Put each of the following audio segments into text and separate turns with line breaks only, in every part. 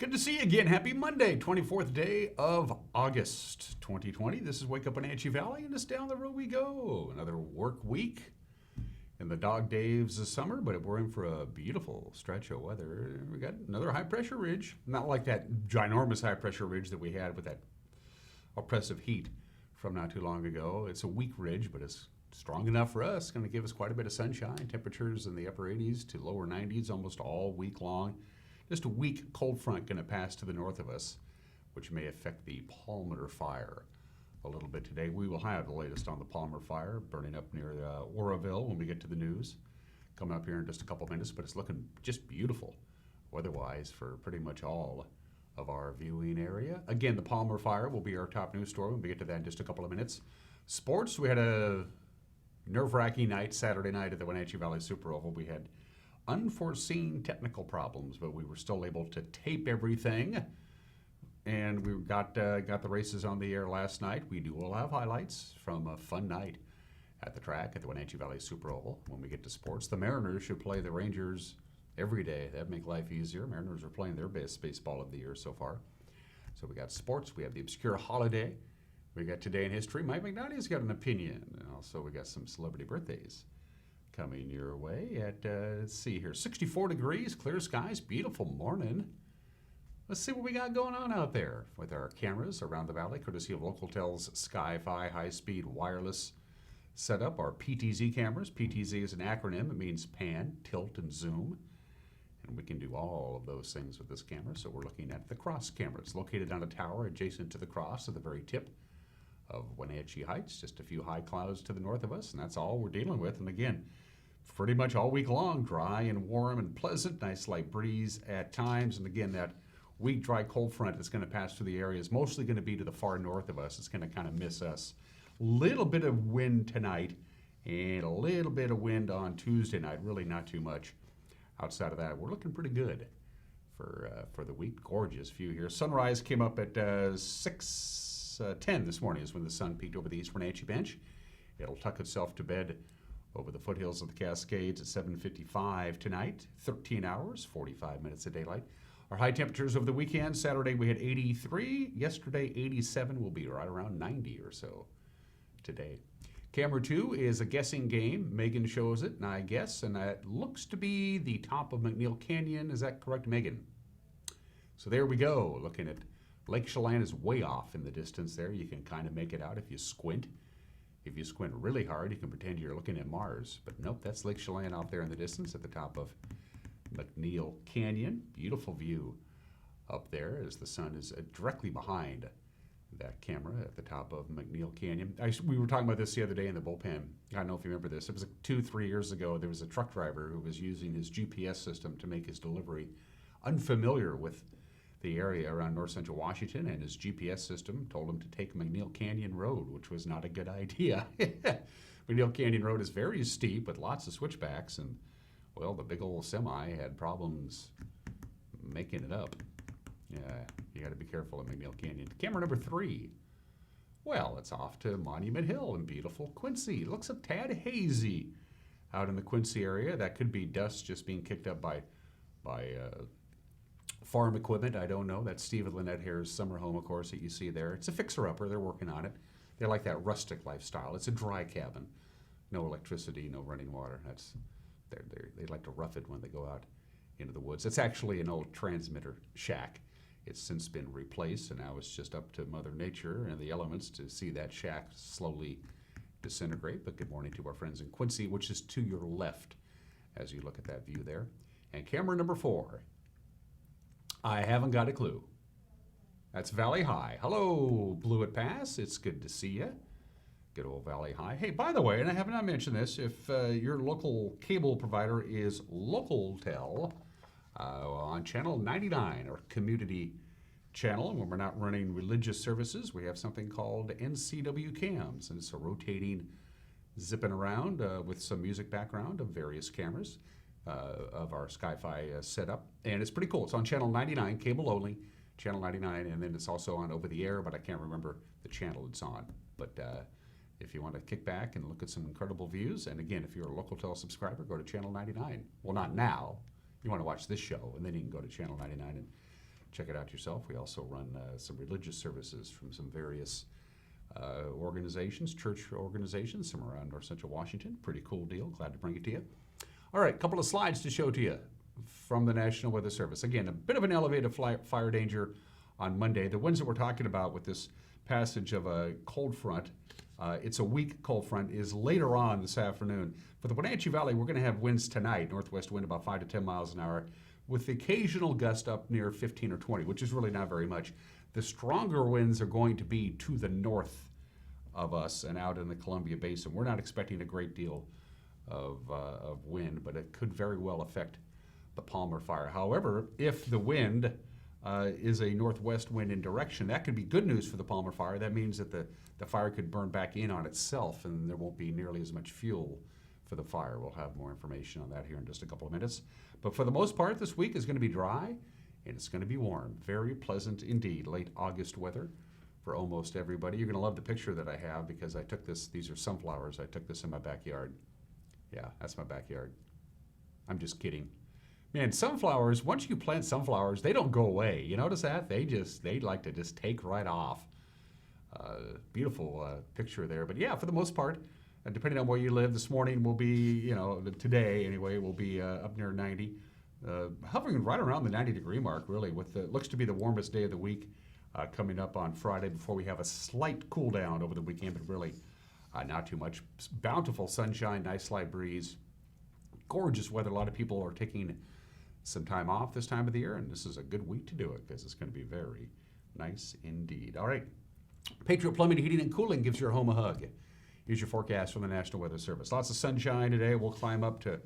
Good to see you again. Happy Monday, 24th day of August 2020. This is Wake Up Wenatchee Valley, and just down the road we go. Another work week in the dog days of summer, but we're in for a beautiful stretch of weather. We got another high pressure ridge. Not like that ginormous high pressure ridge that we had with that oppressive heat from not too long ago. It's a weak ridge, but it's strong enough for us. Going to give us quite a bit of sunshine. Temperatures in the upper 80s to lower 90s almost all week long. Just a weak cold front going to pass to the north of us, which may affect the Palmer fire a little bit today. We will have the latest on the Palmer fire burning up near Oroville when we get to the news. Coming up here in just a couple minutes, but it's looking just beautiful weather-wise for pretty much all of our viewing area. Again, the Palmer fire will be our top news story when we get to that in just a couple of minutes. Sports, we had a nerve-wracking night, Saturday night at the Wenatchee Valley Super Oval. We had unforeseen technical problems, but we were still able to tape everything, and we got the races on the air last night. We will have highlights from a fun night at the track at the Wenatchee Valley Super Oval when we get to sports. The Mariners should play the Rangers every day. That'd make life easier. Mariners are playing their best baseball of the year so far. So we got sports. We have the obscure holiday. We got Today in History. Mike McNally's got an opinion, and also we got some celebrity birthdays coming your way at, let's see here, 64 degrees, clear skies, beautiful morning. Let's see what we got going on out there with our cameras around the valley, courtesy of Localtel's Sky-Fi high-speed wireless setup, our PTZ cameras. PTZ is an acronym. It means pan, tilt, and zoom. And we can do all of those things with this camera. So we're looking at the cross camera. It's located on a tower adjacent to the cross at the very tip of Wenatchee Heights, just a few high clouds to the north of us, and that's all we're dealing with. And again, pretty much all week long, dry and warm and pleasant, nice light breeze at times. And again, that weak, dry, cold front that's going to pass through the area is mostly going to be to the far north of us. It's going to kind of miss us. Little bit of wind tonight and a little bit of wind on Tuesday night, really not too much. Outside of that, we're looking pretty good for the week. Gorgeous view here. Sunrise came up at 6:10 this morning is when the sun peaked over the East Wenatchee Bench. It'll tuck itself to bed over the foothills of the Cascades at 7:55 tonight. 13 hours, 45 minutes of daylight. Our high temperatures over the weekend, Saturday we had 83. Yesterday, 87. Will be right around 90 or so today. Camera 2 is a guessing game. Megan shows it, and I guess, and that looks to be the top of McNeil Canyon. Is that correct, Megan? So there we go. Looking at Lake Chelan is way off in the distance there. You can kind of make it out if you squint. If you squint really hard, you can pretend you're looking at Mars. But nope, that's Lake Chelan out there in the distance at the top of McNeil Canyon. Beautiful view up there as the sun is directly behind that camera at the top of McNeil Canyon. We were talking about this the other day in the bullpen. I don't know if you remember this. It was 2-3 years ago. There was a truck driver who was using his GPS system to make his delivery, unfamiliar with the area around north central Washington, and his GPS system told him to take McNeil Canyon Road, which was not a good idea. McNeil Canyon Road is very steep with lots of switchbacks, and well, the big old semi had problems making it up. Yeah, you got to be careful at McNeil Canyon. Camera number 3. Well, it's off to Monument Hill in beautiful Quincy. It looks a tad hazy out in the Quincy area. That could be dust just being kicked up by farm equipment. I don't know. That's Steve and Lynette Hare's summer home, of course, that you see there. It's a fixer-upper. They're working on it. They like that rustic lifestyle. It's a dry cabin. No electricity, no running water. They like to rough it when they go out into the woods. It's actually an old transmitter shack. It's since been replaced, and now it's just up to Mother Nature and the elements to see that shack slowly disintegrate. But good morning to our friends in Quincy, which is to your left as you look at that view there. And camera number 4. I haven't got a clue. That's Valley High. Hello, Blewett Pass. It's good to see you. Good old Valley High. Hey, by the way, and I have not mentioned this, if your local cable provider is Localtel on channel 99, or community channel, and when we're not running religious services, we have something called NCW cams, and it's a rotating, zipping around with some music background of various cameras. Of our Sky-Fi setup, and it's pretty cool. It's on channel 99, cable only, channel 99, and then it's also on over the air, but I can't remember the channel it's on. But if you want to kick back and look at some incredible views, and again, if you're a Localtel subscriber, go to channel 99. Well, not now. You want to watch this show, and then you can go to channel 99 and check it out yourself. We also run some religious services from some various organizations, church organizations, some around North Central Washington. Pretty cool deal. Glad to bring it to you. All right, a couple of slides to show to you from the National Weather Service. Again, a bit of an elevated fire danger on Monday. The winds that we're talking about with this passage of a cold front, it's a weak cold front, is later on this afternoon. For the Wenatchee Valley, we're going to have winds tonight, northwest wind about 5 to 10 miles an hour, with the occasional gust up near 15 or 20, which is really not very much. The stronger winds are going to be to the north of us and out in the Columbia Basin. We're not expecting a great deal of wind, but it could very well affect the Palmer fire. However, if the wind is a northwest wind in direction, that could be good news for the Palmer fire. That means that the fire could burn back in on itself and there won't be nearly as much fuel for the fire. We'll have more information on that here in just a couple of minutes. But for the most part, this week is going to be dry and it's going to be warm. Very pleasant indeed. Late August weather for almost everybody. You're going to love the picture that I have because I took this. These are sunflowers. I took this in my backyard. Yeah, that's my backyard. I'm just kidding. Man, sunflowers, once you plant sunflowers, they don't go away. You notice that? They like to just take right off. Beautiful picture there. But yeah, for the most part, depending on where you live, this morning will be, today anyway, will be up near 90. Hovering right around the 90-degree mark, really, with looks to be the warmest day of the week coming up on Friday before we have a slight cool down over the weekend, but really not too much. Bountiful sunshine, nice slight breeze, gorgeous weather. A lot of people are taking some time off this time of the year, and this is a good week to do it because it's going to be very nice indeed. All right, Patriot Plumbing, Heating, and Cooling gives your home a hug. Here's your forecast from the National Weather Service. Lots of sunshine today. We'll climb up to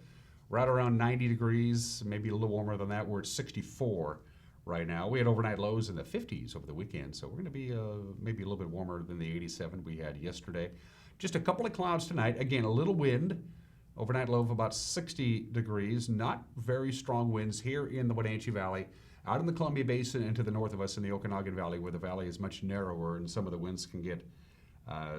right around 90 degrees, maybe a little warmer than that. We're at 64 right now. We had overnight lows in the 50s over the weekend, so we're going to be maybe a little bit warmer than the 87 we had yesterday. Just a couple of clouds tonight. Again, a little wind. Overnight low of about 60 degrees. Not very strong winds here in the Wenatchee Valley. Out in the Columbia Basin and to the north of us in the Okanagan Valley, where the valley is much narrower and some of the winds can get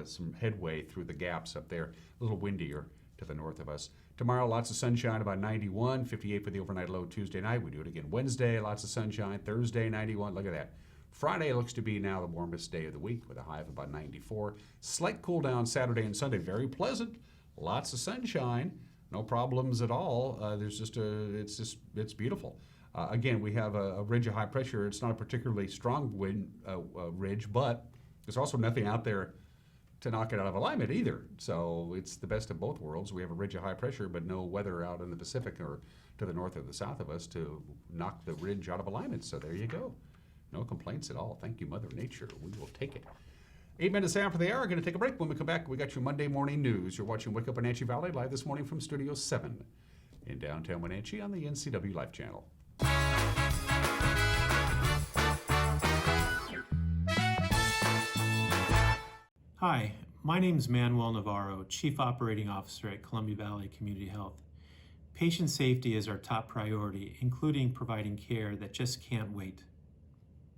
some headway through the gaps up there. A little windier to the north of us. Tomorrow, lots of sunshine, about 91, 58 for the overnight low Tuesday night. We do it again Wednesday, lots of sunshine. Thursday, 91. Look at that. Friday looks to be now the warmest day of the week with a high of about 94. Slight cool down Saturday and Sunday. Very pleasant. Lots of sunshine. No problems at all. It's beautiful. Again, we have a ridge of high pressure. It's not a particularly strong wind ridge, but there's also nothing out there to knock it out of alignment either. So it's the best of both worlds. We have a ridge of high pressure, but no weather out in the Pacific or to the north or the south of us to knock the ridge out of alignment. So there you go. No complaints at all. Thank you, Mother Nature. We will take it. 8 minutes after the hour, going to take a break. When we come back, we got your Monday morning news. You're watching Wake Up Wenatchee Valley live this morning from Studio 7 in downtown Wenatchee on the NCW Life Channel.
Hi, my name is Manuel Navarro, Chief Operating Officer at Columbia Valley Community Health. Patient safety is our top priority, including providing care that just can't wait.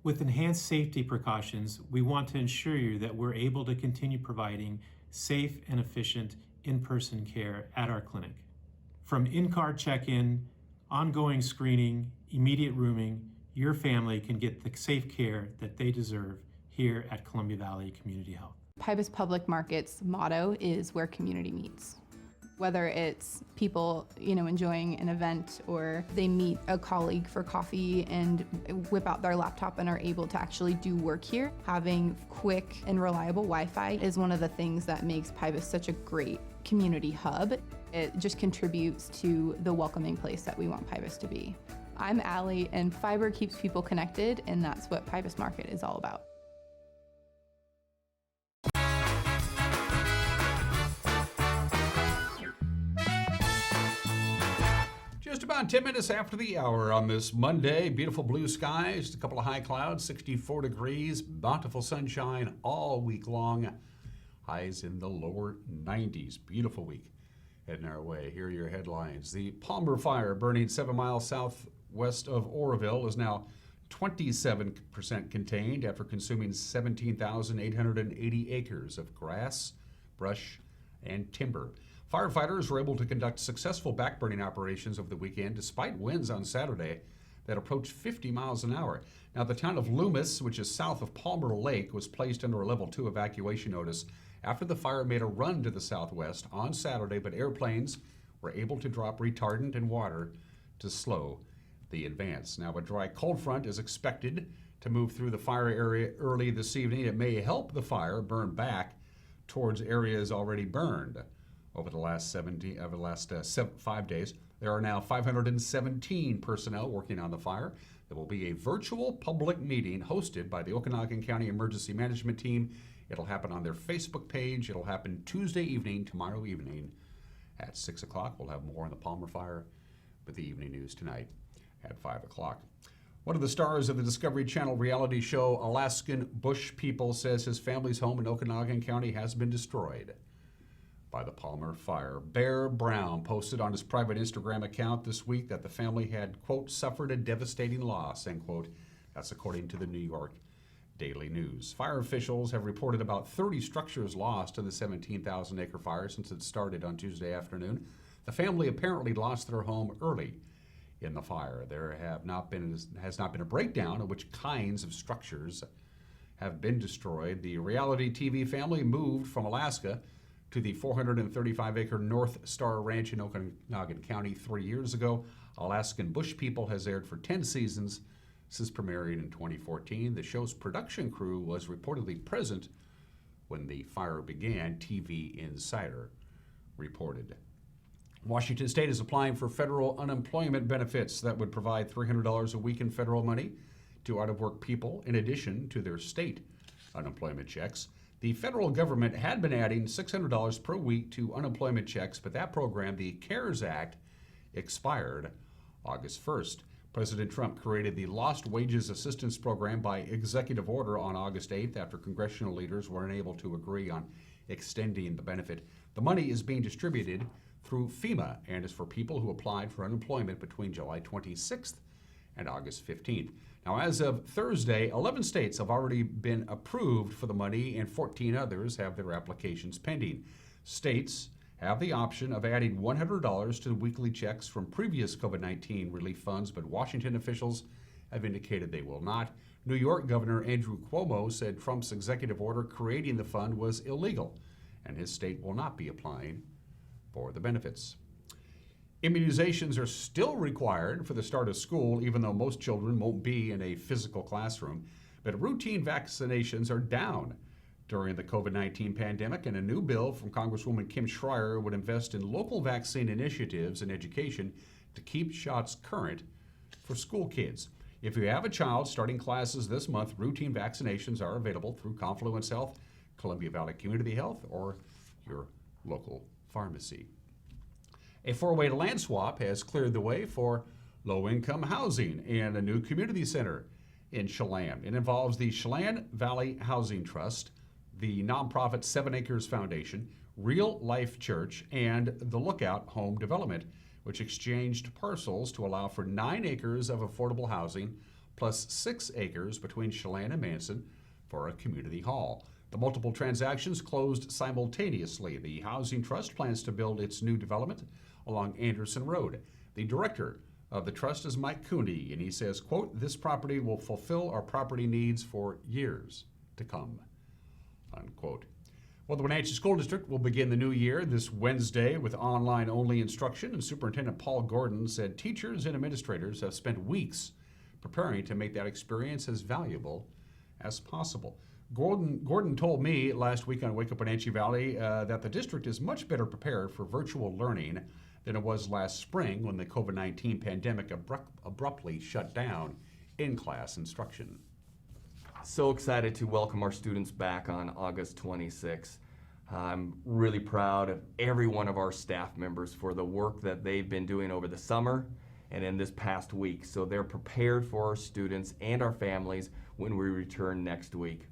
With enhanced safety precautions, we want to ensure you that we're able to continue providing safe and efficient in-person care at our clinic. From in-car check-in, ongoing screening, immediate rooming, your family can get the safe care that they deserve here at Columbia Valley Community Health.
Pybus Public Market's motto is where community meets. Whether it's people, enjoying an event or they meet a colleague for coffee and whip out their laptop and are able to actually do work here, having quick and reliable Wi-Fi is one of the things that makes Pybus such a great community hub. It just contributes to the welcoming place that we want Pybus to be. I'm Allie, and fiber keeps people connected, and that's what Pybus Market is all about.
Just about 10 minutes after the hour on this Monday. Beautiful blue skies, a couple of high clouds, 64 degrees, bountiful sunshine all week long. Highs in the lower 90s. Beautiful week heading our way. Here are your headlines. The Palmer fire burning 7 miles southwest of Oroville is now 27% contained after consuming 17,880 acres of grass, brush, and timber. Firefighters were able to conduct successful backburning operations over the weekend despite winds on Saturday that approached 50 miles an hour. Now, the town of Loomis, which is south of Palmer Lake, was placed under a level 2 evacuation notice after the fire made a run to the southwest on Saturday, but airplanes were able to drop retardant and water to slow the advance. Now, a dry cold front is expected to move through the fire area early this evening. It may help the fire burn back towards areas already burned over the last 5 days. There are now 517 personnel working on the fire. There will be a virtual public meeting hosted by the Okanagan County Emergency Management Team. It'll happen on their Facebook page. It'll happen Tuesday evening, tomorrow evening at 6 o'clock. We'll have more on the Palmer fire with the evening news tonight at 5 o'clock. One of the stars of the Discovery Channel reality show, Alaskan Bush People, says his family's home in Okanagan County has been destroyed by the Palmer fire. Bear Brown posted on his private Instagram account this week that the family had, quote, suffered a devastating loss, end quote. That's according to the New York Daily News. Fire officials have reported about 30 structures lost in the 17,000-acre fire since it started on Tuesday afternoon. The family apparently lost their home early in the fire. There has not been a breakdown of which kinds of structures have been destroyed. The reality TV family moved from Alaska to the 435-acre North Star Ranch in Okanagan County 3 years ago. Alaskan Bush People has aired for 10 seasons since premiering in 2014. The show's production crew was reportedly present when the fire began, TV Insider reported. Washington State is applying for federal unemployment benefits that would provide $300 a week in federal money to out-of-work people in addition to their state unemployment checks. The federal government had been adding $600 per week to unemployment checks, but that program, the CARES Act, expired August 1st. President Trump created the Lost Wages Assistance Program by executive order on August 8th after congressional leaders were unable to agree on extending the benefit. The money is being distributed through FEMA and is for people who applied for unemployment between July 26th and August 15th. Now, as of Thursday, 11 states have already been approved for the money and 14 others have their applications pending. States have the option of adding $100 to the weekly checks from previous COVID-19 relief funds, but Washington officials have indicated they will not. New York Governor Andrew Cuomo said Trump's executive order creating the fund was illegal, and his state will not be applying for the benefits. Immunizations are still required for the start of school, even though most children won't be in a physical classroom. But routine vaccinations are down during the COVID-19 pandemic, and a new bill from Congresswoman Kim Schreier would invest in local vaccine initiatives and education to keep shots current for school kids. If you have a child starting classes this month, routine vaccinations are available through Confluence Health, Columbia Valley Community Health, or your local pharmacy. A four-way land swap has cleared the way for low-income housing in a new community center in Chelan. It involves the Chelan Valley Housing Trust, the nonprofit 7 Acres Foundation, Real Life Church, and the Lookout Home Development, which exchanged parcels to allow for 9 acres of affordable housing plus 6 acres between Chelan and Manson for a community hall. The multiple transactions closed simultaneously. The Housing Trust plans to build its new development along Anderson Road. The director of the trust is Mike Cooney, and he says, quote, "This property will fulfill our property needs for years to come," unquote. Well, the Wenatchee School District will begin the new year this Wednesday with online-only instruction, and Superintendent Paul Gordon said teachers and administrators have spent weeks preparing to make that experience as valuable as possible. Gordon told me last week on Wake Up Wenatchee Valley that the district is much better prepared for virtual learning than it was last spring when the COVID-19 pandemic abruptly shut down in-class instruction.
So excited to welcome our students back on August 26th. I'm really proud of every one of our staff members for the work that they've been doing over the summer and in this past week. So they're prepared for our students and our families when we return next week.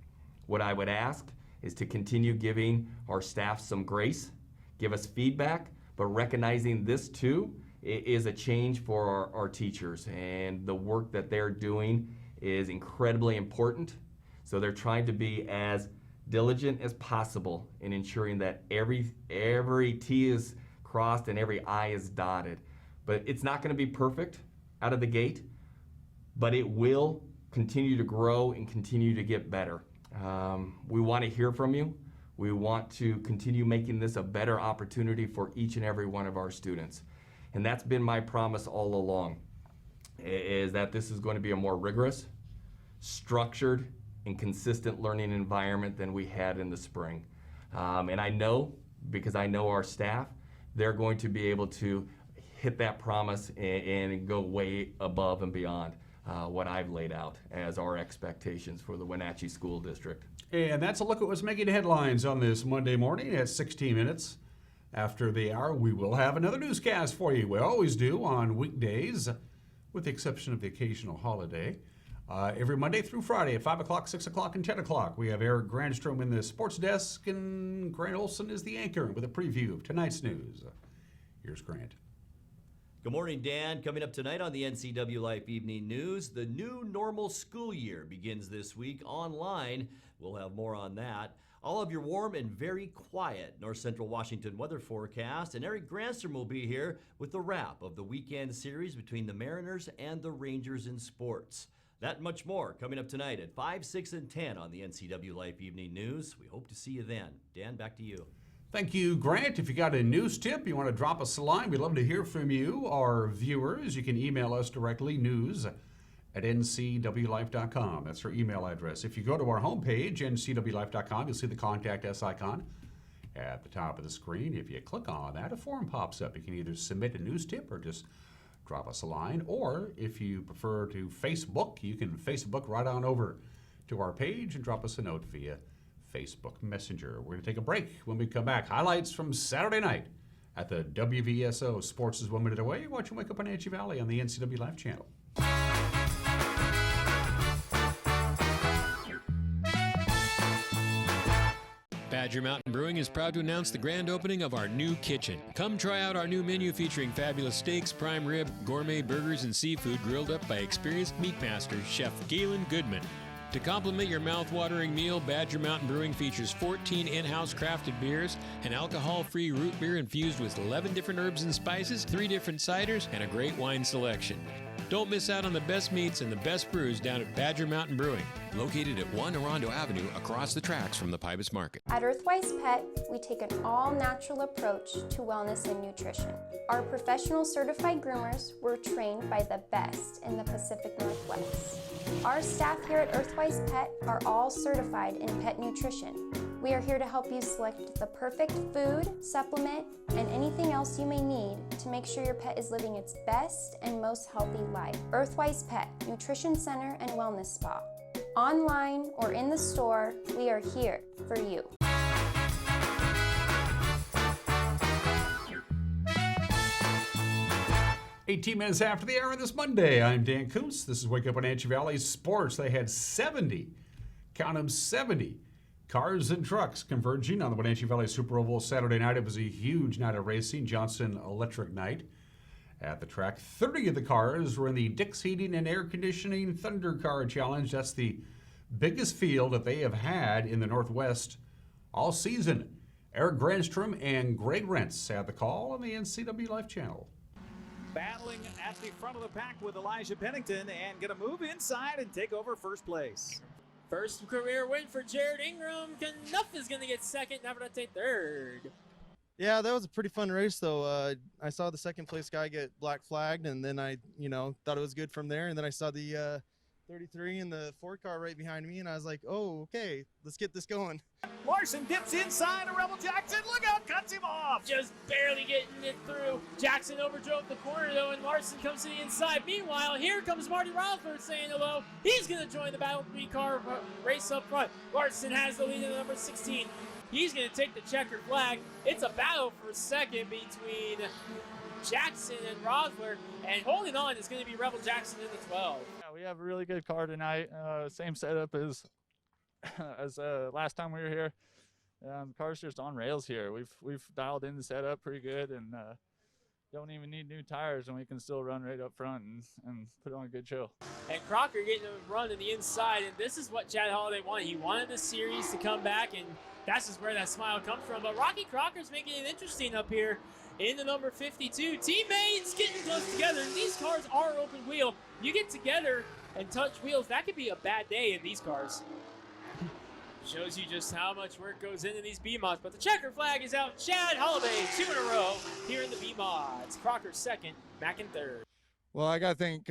What I would ask is to continue giving our staff some grace, give us feedback, but recognizing this too is a change for our teachers, and the work that they're doing is incredibly important. So they're trying to be as diligent as possible in ensuring that every T is crossed and every I is dotted. But it's not going to be perfect out of the gate, but it will continue to grow and continue to get better. We want to hear from you. We want to continue making this a better opportunity for each and every one of our students. And that's been my promise all along, is that this is going to be a more rigorous, structured, and consistent learning environment than we had in the spring. And I know, because I know our staff, they're going to be able to hit that promise and go way above and beyond what I've laid out as our expectations for the Wenatchee School District.
And that's a look at what's making headlines on this Monday morning at 16 minutes after the hour. We will have another newscast for you. We always do on weekdays, with the exception of the occasional holiday. Every Monday through Friday at 5 o'clock, 6 o'clock, and 10 o'clock. We have Eric Grandstrom in the sports desk, and Grant Olson is the anchor with a preview of tonight's news. Here's Grant.
Good morning, Dan. Coming up tonight on the NCW Life Evening News, the new normal school year begins this week online. We'll have more on that. All of your warm and very quiet North Central Washington weather forecast, and Eric Grandstrom will be here with the wrap of the weekend series between the Mariners and the Rangers in sports. That and much more coming up tonight at 5, 6, and 10 on the NCW Life Evening News. We hope to see you then. Dan, back to you.
Thank you, Grant. If you got a news tip, you want to drop us a line, we'd love to hear from you, our viewers. You can email us directly, news@ncwlife.com. That's our email address. If you go to our homepage, ncwlife.com, you'll see the Contact Us icon at the top of the screen. If you click on that, a form pops up. You can either submit a news tip or just drop us a line. Or if you prefer to Facebook, you can Facebook right on over to our page and drop us a note via Facebook Messenger. We're going to take a break. When we come back, highlights from Saturday night at the WVSO. Sports is 1 minute away. Watch Wake Up on Wenatchee Valley on the NCW Live channel.
Badger Mountain Brewing is proud to announce the grand opening of our new kitchen. Come try out our new menu featuring fabulous steaks, prime rib, gourmet burgers, and seafood grilled up by experienced meat master, Chef Galen Goodman. To complement your mouth-watering meal, Badger Mountain Brewing features 14 in-house crafted beers, an alcohol-free root beer infused with 11 different herbs and spices, 3 different ciders, and a great wine selection. Don't miss out on the best meats and the best brews down at Badger Mountain Brewing, located at 1 Orondo Avenue across the tracks from the Pybus Market.
At Earthwise Pet, we take an all-natural approach to wellness and nutrition. Our professional certified groomers were trained by the best in the Pacific Northwest. Our staff here at Earthwise Pet are all certified in pet nutrition. We are here to help you select the perfect food, supplement, and anything else you may need to make sure your pet is living its best and most healthy life. Earthwise Pet, Nutrition Center and Wellness Spa. Online or in the store, we are here for you.
18 minutes after the hour this Monday, I'm Dan Kuntz. This is Wake Up on Wenatchee Valley Sports. They had 70, count them 70, cars and trucks converging on the Wenatchee Valley Super Oval Saturday night. It was a huge night of racing, Johnson Electric Night at the track. 30 of the cars were in the Dix Heating and Air Conditioning Thunder Car Challenge. That's the biggest field that they have had in the Northwest all season. Eric Grandstrom and Greg Rentz had the call on the NCW Life channel.
Battling at the front of the pack with Elijah Pennington and going to move inside and take over first place.
First career win for Jared Ingram. Knuff is going to get second, Navarrete third.
Yeah, that was a pretty fun race, though. I saw the second place guy get black flagged, and then I, thought it was good from there. And then I saw the 33 in the Ford car right behind me, and I was like, oh, okay, let's get this going.
Larson dips inside of Rebel Jackson. Look out, cuts him off.
Just barely getting it through. Jackson overdrove the corner, though, and Larson comes to the inside. Meanwhile, here comes Marty Rosberg saying hello. He's going to join the Battle 3 car race up front. Larson has the lead in number 16. He's going to take the checkered flag. It's a battle for second between Jackson and Rosler, and holding on is going to be Rebel Jackson in the 12.
Yeah, we have a really good car tonight. Same setup as last time we were here. The car's just on rails here. We've dialed in the setup pretty good, and don't even need new tires, and we can still run right up front and put on a good show.
And Crocker getting a run to the inside, and this is what Chad Holliday wanted. He wanted the series to come back, and that's just where that smile comes from. But Rocky Crocker's making it interesting up here in the number 52. Teammates getting close together, and these cars are open wheel. You get together and touch wheels, that could be a bad day in these cars. Shows you just how much work goes into these B-mods. But the checker flag is out. Chad Holloway, 2 in a row here in the B-mods. Crocker second, Mack in third.
Well, I got to thank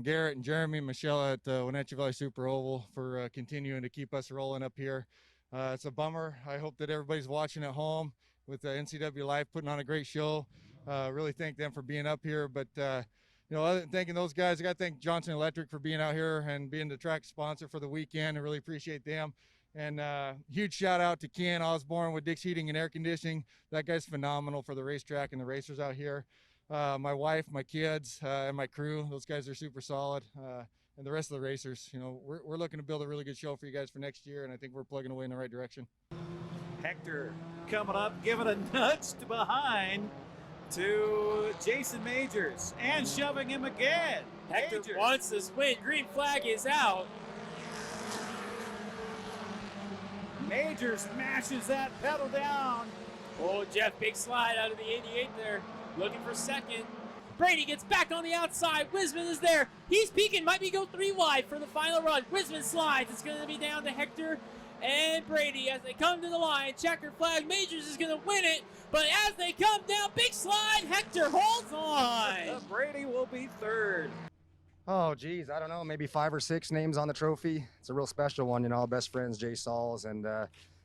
Garrett and Jeremy and Michelle at Wenatchee Valley Super Oval for continuing to keep us rolling up here. It's a bummer. I hope that everybody's watching at home with the NCW Live putting on a great show. Really thank them for being up here. But, other than thanking those guys, I got to thank Johnson Electric for being out here and being the track sponsor for the weekend. I really appreciate them. And huge shout out to Ken Osborne with Dick's Heating and Air Conditioning. That guy's phenomenal for the racetrack and the racers out here. My wife, my kids, and my crew, those guys are super solid. And the rest of the racers, we're looking to build a really good show for you guys for next year, and I think we're plugging away in the right direction.
Hector coming up, giving a nudge to behind to Jason Majors and shoving him again.
Hector
Majors
wants this win. Green flag is out.
Majors mashes that pedal down.
Oh, Jeff, big slide out of the 88 there. Looking for second. Brady gets back on the outside. Wisman is there. He's peeking. Might be go 3 wide for the final run. Wisman slides. It's going to be down to Hector and Brady as they come to the line. Checker flag. Majors is going to win it. But as they come down, big slide. Hector holds on.
Brady will be third.
Oh, geez, I don't know, maybe 5 or 6 names on the trophy. It's a real special one, best friends, Jay Sauls, and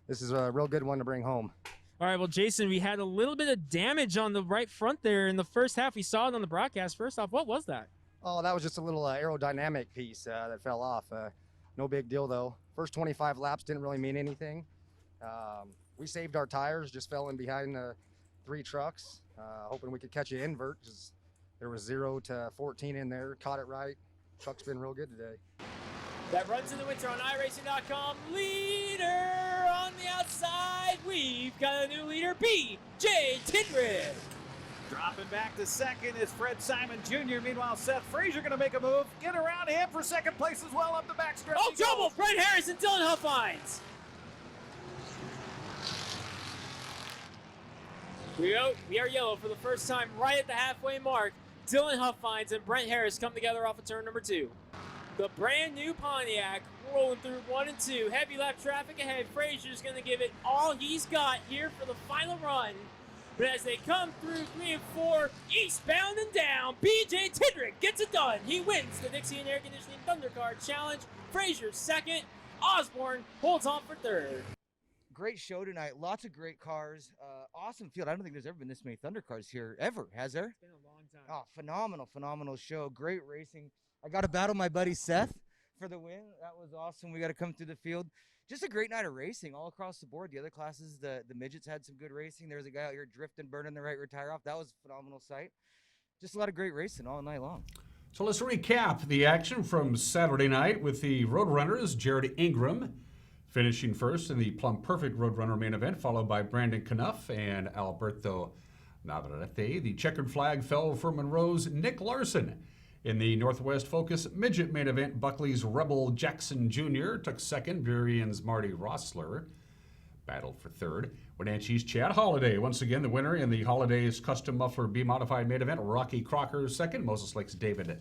this is a real good one to bring home.
All right, well, Jason, we had a little bit of damage on the right front there in the first half. We saw it on the broadcast. First off, what was that?
Oh, that was just a little aerodynamic piece that fell off. No big deal, though. First 25 laps didn't really mean anything. We saved our tires, just fell in behind 3 trucks, hoping we could catch an invert, because there was 0 to 14 in there. Caught it right. Truck's been real good today.
That runs in the winter on iRacing.com. Leader on the outside. We've got a new leader, B.J. Tidrid.
Dropping back to second is Fred Simon Jr. Meanwhile, Seth Frazier going to make a move. Get around him for second place as well up the backstretch.
Oh, trouble! Brent Harris and Dylan Huffines. We are yellow for the first time right at the halfway mark. Dylan Huffines and Brent Harris come together off of turn number 2. The brand new Pontiac rolling through 1 and 2. Heavy lap traffic ahead. Frazier's going to give it all he's got here for the final run. But as they come through 3 and 4, eastbound and down, B.J. Tidrick gets it done. He wins the Dixie and Air Conditioning Thundercard Challenge. Frazier second. Osborne holds on for third.
Great show tonight. Lots of great cars. Awesome field. I don't think there's ever been this many Thunder cars here ever, has there?
It's been a long time.
Oh, phenomenal show. Great racing. I got to battle my buddy Seth for the win. That was awesome. We got to come through the field. Just a great night of racing all across the board. The other classes, the midgets had some good racing. There was a guy out here drifting, burning the right rear tire off. That was a phenomenal sight. Just a lot of great racing all night long.
So let's recap the action from Saturday night with the Roadrunners. Jared Ingram finishing first in the Plum Perfect Roadrunner main event, followed by Brandon Knuff and Alberto Navarrete. The checkered flag fell for Monroe's Nick Larson. In the Northwest Focus Midget main event, Buckley's Rebel Jackson Jr. took second. Burion's Marty Rossler battled for third. Wenatchee's Chad Holliday, once again the winner in the Holliday's Custom Muffler B-Modified main event. Rocky Crocker second. Moses Lake's David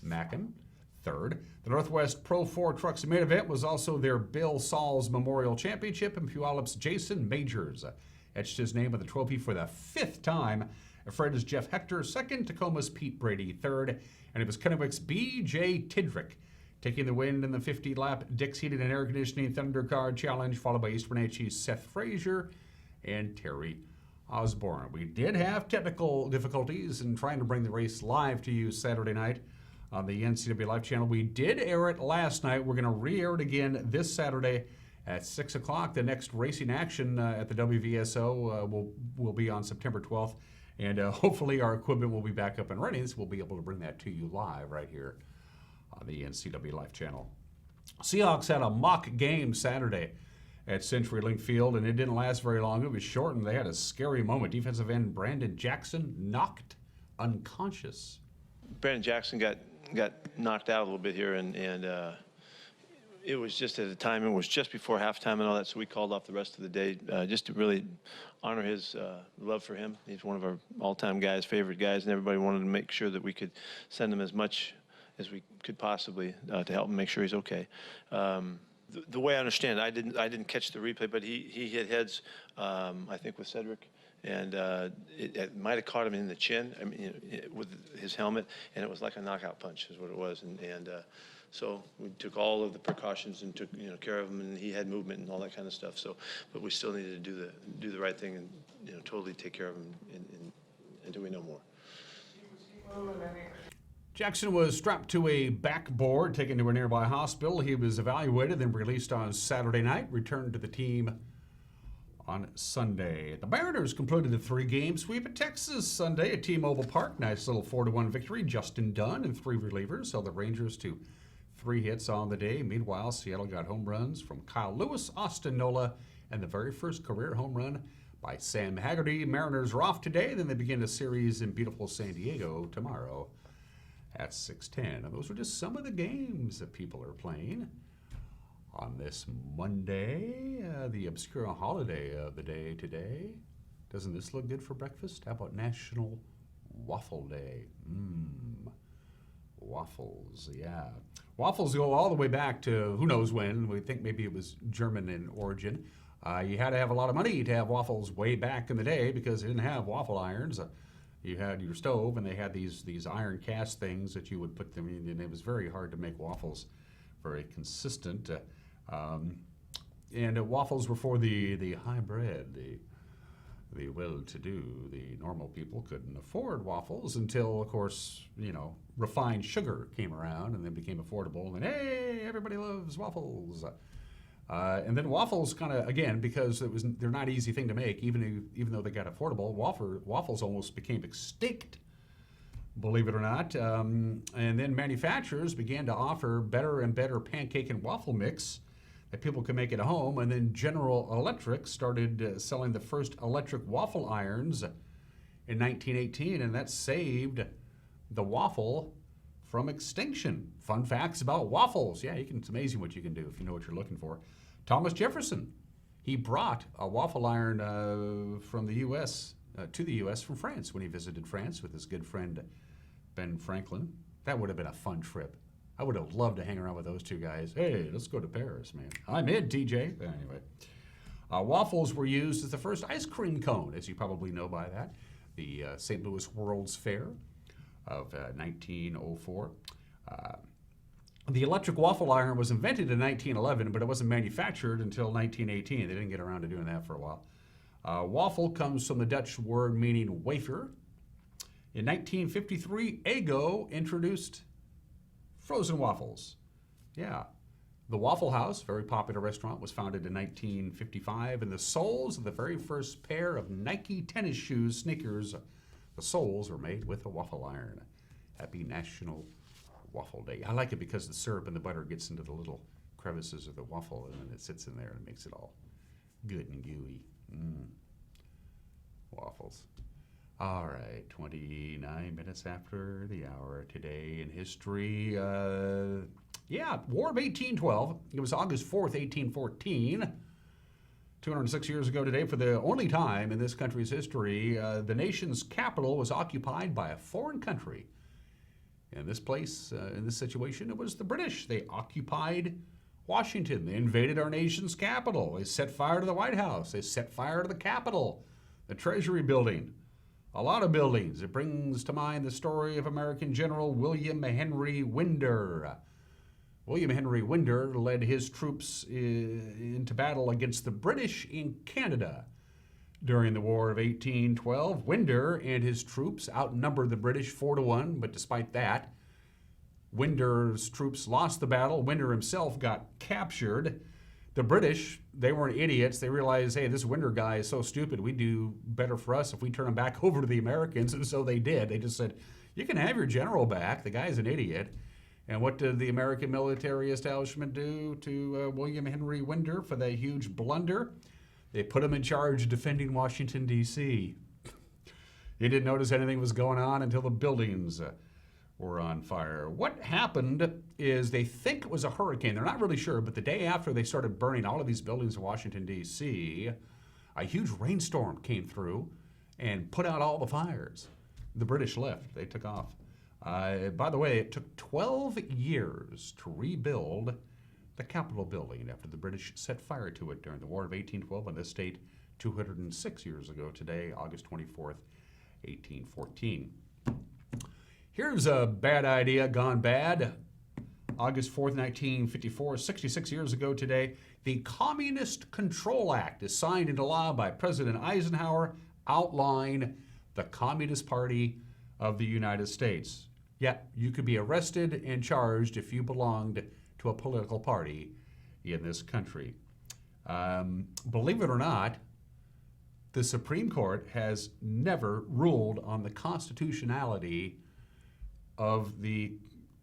Mackin third. The Northwest Pro 4 Trucks main event was also their Bill Sauls Memorial Championship, and Puyallup's Jason Majors etched his name on the trophy for the 5th time. Fred's Jeff Hector second. Tacoma's Pete Brady third. And it was Kennewick's B.J. Tidrick taking the win in the 50-lap Dick's Heated and Air Conditioning Thundercard Challenge, followed by East Wenatchee's Seth Frazier and Terry Osborne. We did have technical difficulties in trying to bring the race live to you Saturday night on the NCW Live channel. We did air it last night. We're going to re-air it again this Saturday at 6 o'clock. The next racing action at the WVSO will be on September 12th. And hopefully our equipment will be back up and running, so we'll be able to bring that to you live right here on the NCW Live channel. Seahawks had a mock game Saturday at CenturyLink Field, and it didn't last very long. It was short, and they had a scary moment. Defensive end Brandon Jackson knocked unconscious.
Brandon Jackson got knocked out a little bit here, and it was just at the time, it was just before halftime and all that, so we called off the rest of the day just to really honor his love for him. He's one of our all-time guys, favorite guys, and everybody wanted to make sure that we could send him as much as we could possibly to help him make sure he's okay. The way I understand it, I didn't catch the replay, but he hit heads, I think, with Cedric, and it might have caught him in the chin, I mean, with his helmet, and it was like a knockout punch, is what it was, and so we took all of the precautions and took care of him, and he had movement and all that kind of stuff. So, but we still needed to do the right thing and totally take care of him until we know more.
Jackson was strapped to a backboard, taken to a nearby hospital. He was evaluated, then released on Saturday night, returned to the team on Sunday. The Mariners completed a 3-game sweep at Texas Sunday at T-Mobile Park. Nice little 4-1 victory. Justin Dunn and 3 relievers held the Rangers to 3 hits on the day. Meanwhile, Seattle got home runs from Kyle Lewis, Austin Nola, and the very first career home run by Sam Haggerty. Mariners are off today. Then they begin a series in beautiful San Diego tomorrow at 6:10. And those are just some of the games that people are playing on this Monday, the obscure holiday of the day today. Doesn't this look good for breakfast? How about National Waffle Day? Waffles, yeah. Waffles go all the way back to who knows when. We think maybe it was German in origin. You had to have a lot of money to have waffles way back in the day because they didn't have waffle irons. You had your stove, and they had these iron cast things that you would put them in, and it was very hard to make waffles very consistent. And waffles were for the high-bred, the well-to-do. The normal people couldn't afford waffles until, of course, refined sugar came around and then became affordable. And hey, everybody loves waffles. And then waffles kind of, again, because they're not an easy thing to make, even though they got affordable, waffles almost became extinct, believe it or not. And then manufacturers began to offer better and better pancake and waffle mix that people could make at home. And then General Electric started selling the first electric waffle irons in 1918, and that saved the waffle from extinction. Fun facts about waffles. Yeah, it's amazing what you can do if you know what you're looking for. Thomas Jefferson, he brought a waffle iron from the U.S. To the U.S. from France when he visited France with his good friend Ben Franklin. That would have been a fun trip. I would have loved to hang around with those two guys. Hey, let's go to Paris, man. I'm in, TJ. Anyway, waffles were used as the first ice cream cone, as you probably know by that. The St. Louis World's Fair of 1904. The electric waffle iron was invented in 1911, but it wasn't manufactured until 1918. They didn't get around to doing that for a while. Waffle comes from the Dutch word meaning wafer. In 1953, Eggo introduced frozen waffles. Yeah. The Waffle House, very popular restaurant, was founded in 1955, and the soles of the very first pair of Nike tennis shoes, sneakers, the soles were made with a waffle iron. Happy National Waffle Day. I like it because the syrup and the butter gets into the little crevices of the waffle, and then it sits in there and makes it all good and gooey. Waffles. All right, 29 minutes after the hour today in history. War of 1812. It was August 4th, 1814. 206 years ago today, for the only time in this country's history, the nation's capital was occupied by a foreign country. In this place, in this situation, it was the British. They occupied Washington. They invaded our nation's capital. They set fire to the White House. They set fire to the Capitol, the Treasury building, a lot of buildings. It brings to mind the story of American General William Henry Winder. William Henry Winder led his troops into battle against the British in Canada. During the War of 1812, Winder and his troops outnumbered the British 4-1, but despite that, Winder's troops lost the battle. Winder himself got captured. The British, they weren't idiots. They realized, hey, this Winder guy is so stupid, we do better for us if we turn him back over to the Americans, and so they did. They just said, you can have your general back. The guy's an idiot. And what did the American military establishment do to William Henry Winder for that huge blunder? They put him in charge of defending Washington, D.C. He didn't notice anything was going on until the buildings were on fire. What happened is they think it was a hurricane. They're not really sure, but the day after they started burning all of these buildings in Washington, D.C., a huge rainstorm came through and put out all the fires. The British left. They took off. By the way, it took 12 years to rebuild the Capitol building after the British set fire to it during the War of 1812 on this date 206 years ago today, August 24th, 1814. Here's a bad idea gone bad. August 4th, 1954, 66 years ago today, the Communist Control Act is signed into law by President Eisenhower, outlining the Communist Party of the United States. Yeah, you could be arrested and charged if you belonged to a political party in this country. Believe it or not, the Supreme Court has never ruled on the constitutionality of the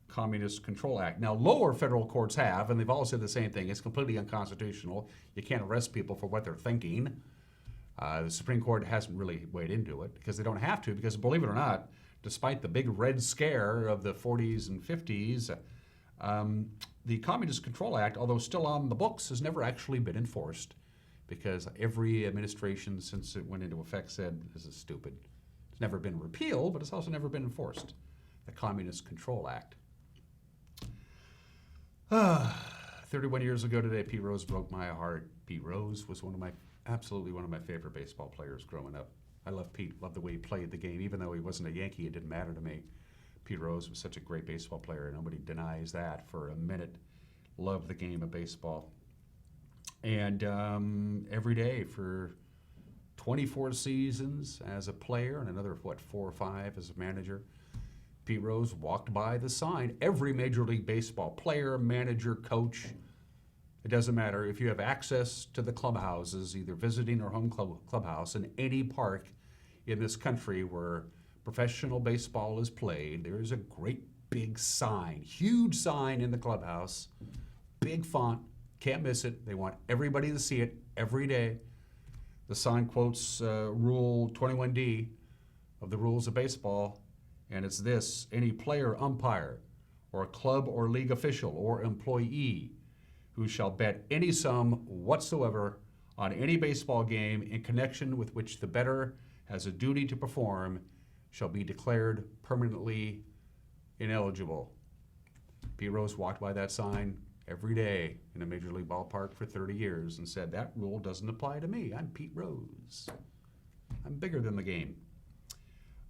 Communist Control Act. Now, lower federal courts have, and they've all said the same thing. It's completely unconstitutional. You can't arrest people for what they're thinking. The Supreme Court hasn't really weighed into it because they don't have to, because believe it or not, despite the big Red Scare of the 40s and 50s, the Communist Control Act, although still on the books, has never actually been enforced because every administration since it went into effect said this is stupid. It's never been repealed, but it's also never been enforced. The Communist Control Act. 31 years ago today, Pete Rose broke my heart. Pete Rose was absolutely one of my favorite baseball players growing up. I love Pete, loved the way he played the game. Even though he wasn't a Yankee, it didn't matter to me. Pete Rose was such a great baseball player. Nobody denies that for a minute. Loved the game of baseball. And every day for 24 seasons as a player and another, 4 or 5 as a manager, Pete Rose walked by the sign. Every Major League Baseball player, manager, coach, it doesn't matter. If you have access to the clubhouses, either visiting or home clubhouse in any park in this country where professional baseball is played, there is a great big sign, huge sign in the clubhouse, big font, can't miss it. They want everybody to see it every day. The sign quotes Rule 21D of the rules of baseball, and it's this: any player, umpire, or club or league official or employee who shall bet any sum whatsoever on any baseball game in connection with which the bettor has a duty to perform shall be declared permanently ineligible. Pete Rose walked by that sign every day in a Major League ballpark for 30 years and said, that rule doesn't apply to me. I'm Pete Rose. I'm bigger than the game.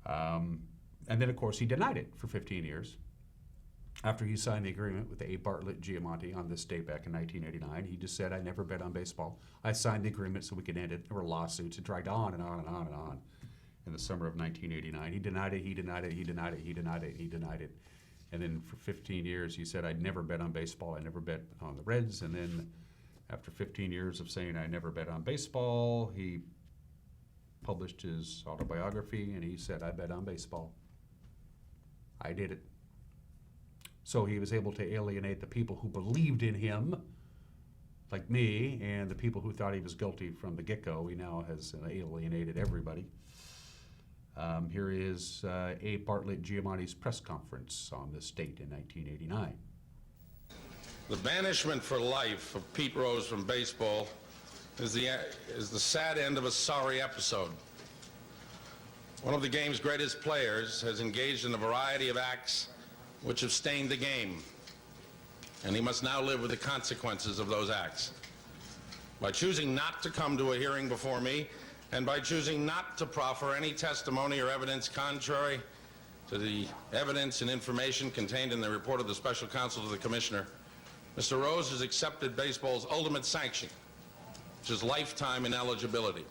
And then, of course, he denied it for 15 years. After he signed the agreement with A. Bartlett Giamatti on this date back in 1989, he just said, I never bet on baseball. I signed the agreement so we could end it. There were lawsuits. It dragged on and on and on and on. In the summer of 1989, he denied it, he denied it, he denied it, he denied it, he denied it. And then for 15 years, he said, I'd never bet on baseball. I never bet on the Reds. And then after 15 years of saying I never bet on baseball, he published his autobiography and he said, I bet on baseball. I did it. So he was able to alienate the people who believed in him, like me, and the people who thought he was guilty from the get-go. He now has alienated everybody. Here is A. Bartlett Giamatti's press conference on this date in 1989.
The banishment for life of Pete Rose from baseball is the sad end of a sorry episode. One of the game's greatest players has engaged in a variety of acts which have stained the game, and he must now live with the consequences of those acts. By choosing not to come to a hearing before me, and by choosing not to proffer any testimony or evidence contrary to the evidence and information contained in the report of the Special Counsel to the Commissioner, Mr. Rose has accepted baseball's ultimate sanction, which is lifetime ineligibility.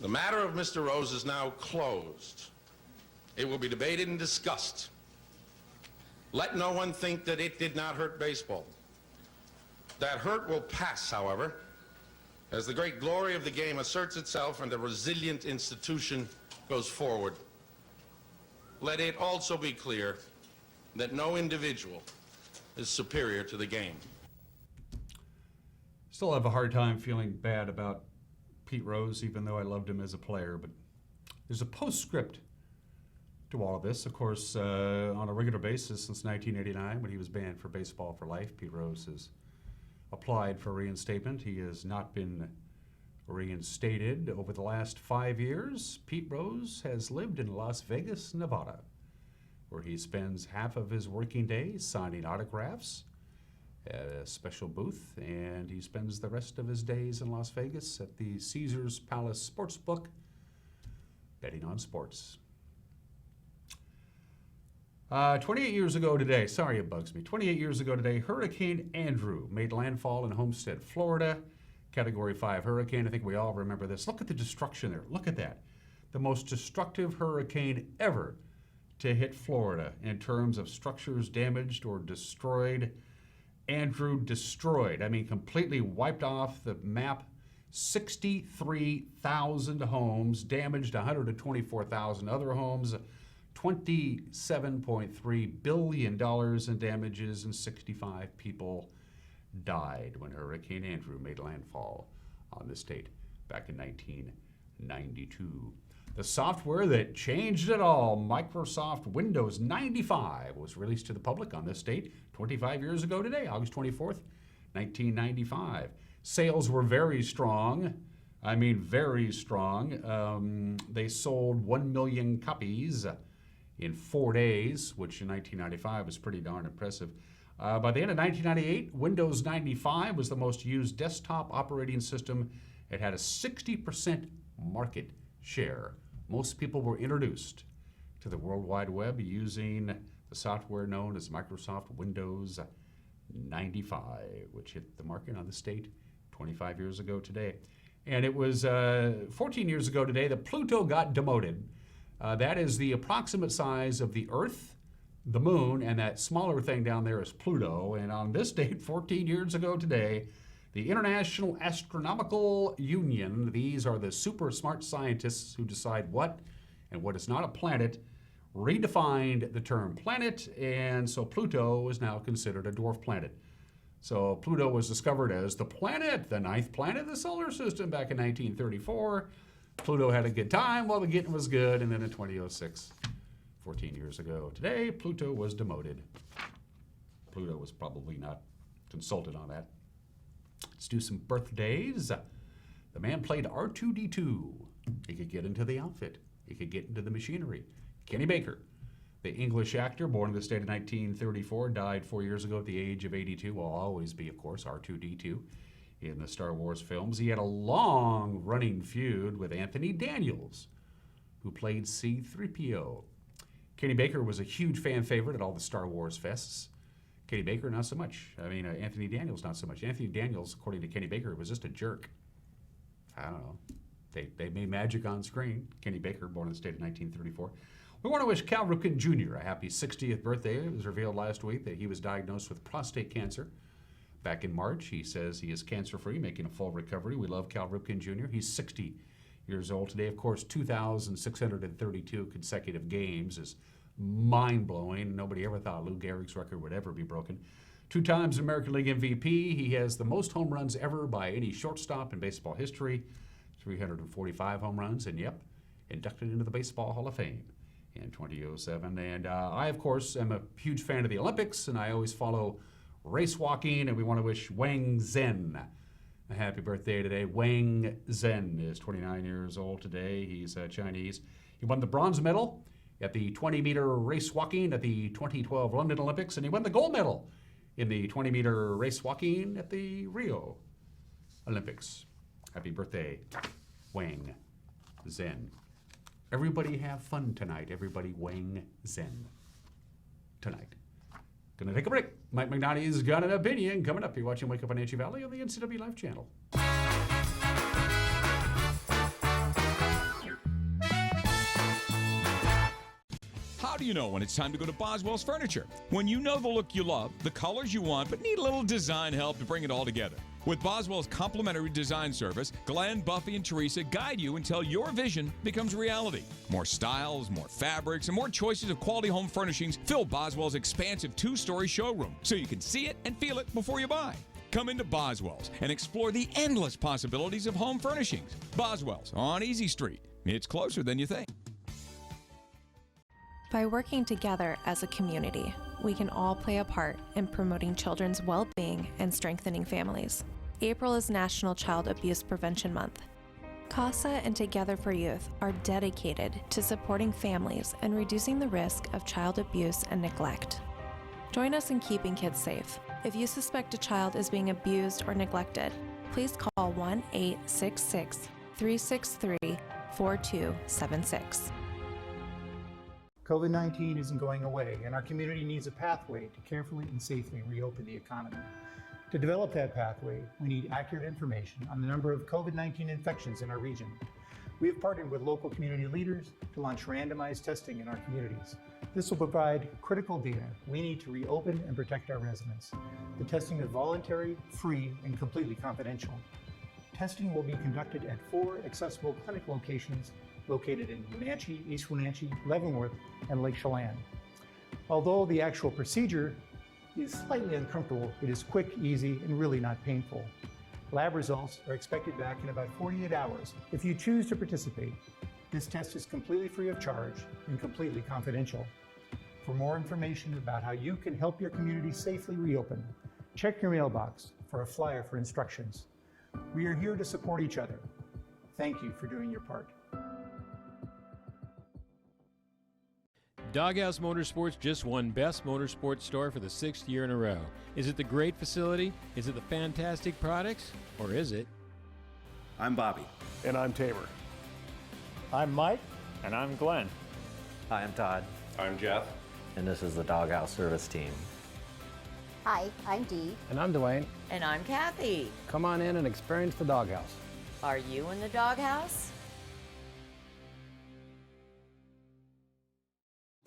The matter of Mr. Rose is now closed. It will be debated and discussed. Let no one think that it did not hurt baseball. That hurt will pass, however, as the great glory of the game asserts itself and the resilient institution goes forward. Let it also be clear that no individual is superior to the game.
Still have a hard time feeling bad about Pete Rose, even though I loved him as a player, but there's a postscript to all of this. Of course, on a regular basis since 1989, when he was banned for baseball for life, Pete Rose has applied for reinstatement. He has not been reinstated over the last 5 years, Pete Rose has lived in Las Vegas, Nevada, where he spends half of his working day signing autographs at a special booth, and he spends the rest of his days in Las Vegas at the Caesars Palace Sportsbook, betting on sports. 28 years ago today, sorry it bugs me, 28 years ago today, Hurricane Andrew made landfall in Homestead, Florida. Category 5 hurricane. I think we all remember this. Look at the destruction there. Look at that. The most destructive hurricane ever to hit Florida in terms of structures damaged or destroyed. Andrew destroyed. I mean, completely wiped off the map. 63,000 homes, damaged 124,000 other homes, $27.3 billion in damages, and 65 people died when Hurricane Andrew made landfall on the state back in 1992. The software that changed it all, Microsoft Windows 95, was released to the public on this date 25 years ago today, August 24th, 1995. Sales were very strong. I mean, very strong. They sold 1 million copies in 4 days, which in 1995 was pretty darn impressive. By the end of 1998, Windows 95 was the most used desktop operating system. It had a 60% market share. Most people were introduced to the World Wide Web using the software known as Microsoft Windows 95, which hit the market on the state 25 years ago today. And it was 14 years ago today that Pluto got demoted. That is the approximate size of the Earth, the moon, and that smaller thing down there is Pluto. And on this date, 14 years ago today, the International Astronomical Union, these are the super smart scientists who decide what and what is not a planet, redefined the term planet, and so Pluto is now considered a dwarf planet. So Pluto was discovered as the planet, the 9th planet of the solar system back in 1934. Pluto had a good time while the getting was good, and then in 2006, 14 years ago today, Pluto was demoted. Pluto was probably not consulted on that. Let's do some birthdays. The man played R2-D2. He could get into the outfit. He could get into the machinery. Kenny Baker, the English actor, born in the state of 1934, died 4 years ago at the age of 82. Will always be, of course, R2-D2 in the Star Wars films. He had a long-running feud with Anthony Daniels, who played C-3PO. Kenny Baker was a huge fan favorite at all the Star Wars fests. Kenny Baker, not so much. I mean, Anthony Daniels, not so much. Anthony Daniels, according to Kenny Baker, was just a jerk. I don't know. They made magic on screen. Kenny Baker, born in the state of 1934. We want to wish Cal Ripken Jr. a happy 60th birthday. It was revealed last week that he was diagnosed with prostate cancer. Back in March, he says he is cancer-free, making a full recovery. We love Cal Ripken Jr. He's 60 years old today. Of course, 2,632 consecutive games is mind-blowing. Nobody ever thought Lou Gehrig's record would ever be broken. 2 times American League MVP. He has the most home runs ever by any shortstop in baseball history, 345 home runs, and yep, inducted into the Baseball Hall of Fame in 2007. And I, of course, am a huge fan of the Olympics, and I always follow race walking, and we want to wish Wang Zhen a happy birthday today. Wang Zhen is 29 years old today. He's Chinese. He won the bronze medal at the 20-meter race walking at the 2012 London Olympics, and he won the gold medal in the 20-meter race walking at the Rio Olympics. Happy birthday, Wang Zhen. Everybody have fun tonight. Everybody Wang Zhen tonight. Gonna take a break. Mike McNally's got an opinion. Coming up, you're watching Wake Up on Wenatchee Valley on the NCW Live channel.
How do you know when it's time to go to Boswell's Furniture? When you know the look you love, the colors you want, but need a little design help to bring it all together. With Boswell's complimentary design service, Glenn, Buffy, and Teresa guide you until your vision becomes reality. More styles, more fabrics, and more choices of quality home furnishings fill Boswell's expansive 2-story showroom so you can see it and feel it before you buy. Come into Boswell's and explore the endless possibilities of home furnishings. Boswell's on Easy Street. It's closer than you think.
By working together as a community, we can all play a part in promoting children's well-being and strengthening families. April is National Child Abuse Prevention Month. CASA and Together for Youth are dedicated to supporting families and reducing the risk of child abuse and neglect. Join us in keeping kids safe. If you suspect a child is being abused or neglected, please call 1-866-363-4276.
COVID-19 isn't going away, and our community needs a pathway to carefully and safely reopen the economy. To develop that pathway, we need accurate information on the number of COVID-19 infections in our region. We have partnered with local community leaders to launch randomized testing in our communities. This will provide critical data we need to reopen and protect our residents. The testing is voluntary, free, and completely confidential. Testing will be conducted at 4 accessible clinic locations located in Wenatchee, East Wenatchee, Leavenworth, and Lake Chelan. Although the actual procedure is slightly uncomfortable, it is quick, easy, and really not painful. Lab results are expected back in about 48 hours. If you choose to participate, this test is completely free of charge and completely confidential. For more information about how you can help your community safely reopen, check your mailbox for a flyer for instructions. We are here to support each other. Thank you for doing your part.
Doghouse Motorsports just won Best Motorsports Store for the 6th year in a row. Is it the great facility? Is it the fantastic products? Or is it?
I'm Bobby.
And I'm Tamer.
I'm Mike. And I'm Glenn.
Hi, I'm Todd.
I'm Jeff.
And this is the Doghouse Service Team.
Hi, I'm Dee.
And I'm Dwayne.
And I'm Kathy.
Come on in and experience the Doghouse.
Are you in the doghouse?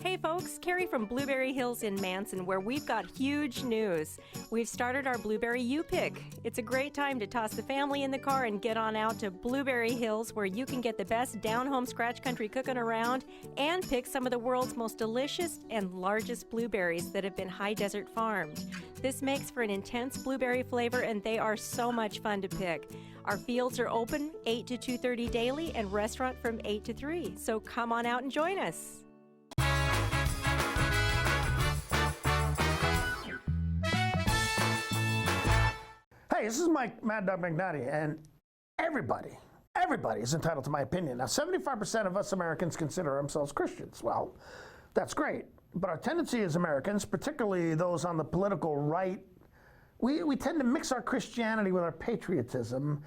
Hey folks, Carrie from Blueberry Hills in Manson, where we've got huge news. We've started our Blueberry U-Pick. It's a great time to toss the family in the car and get on out to Blueberry Hills, where you can get the best down-home scratch country cooking around and pick some of the world's most delicious and largest blueberries that have been high desert farmed. This makes for an intense blueberry flavor, and they are so much fun to pick. Our fields are open 8 to 2:30 daily and restaurant from 8 to 3, so come on out and join us.
Hey, this is Mike Mad Dog Magnati, and everybody is entitled to my opinion. Now, 75% of us Americans consider ourselves Christians. Well, that's great. But our tendency as Americans, particularly those on the political right, we tend to mix our Christianity with our patriotism,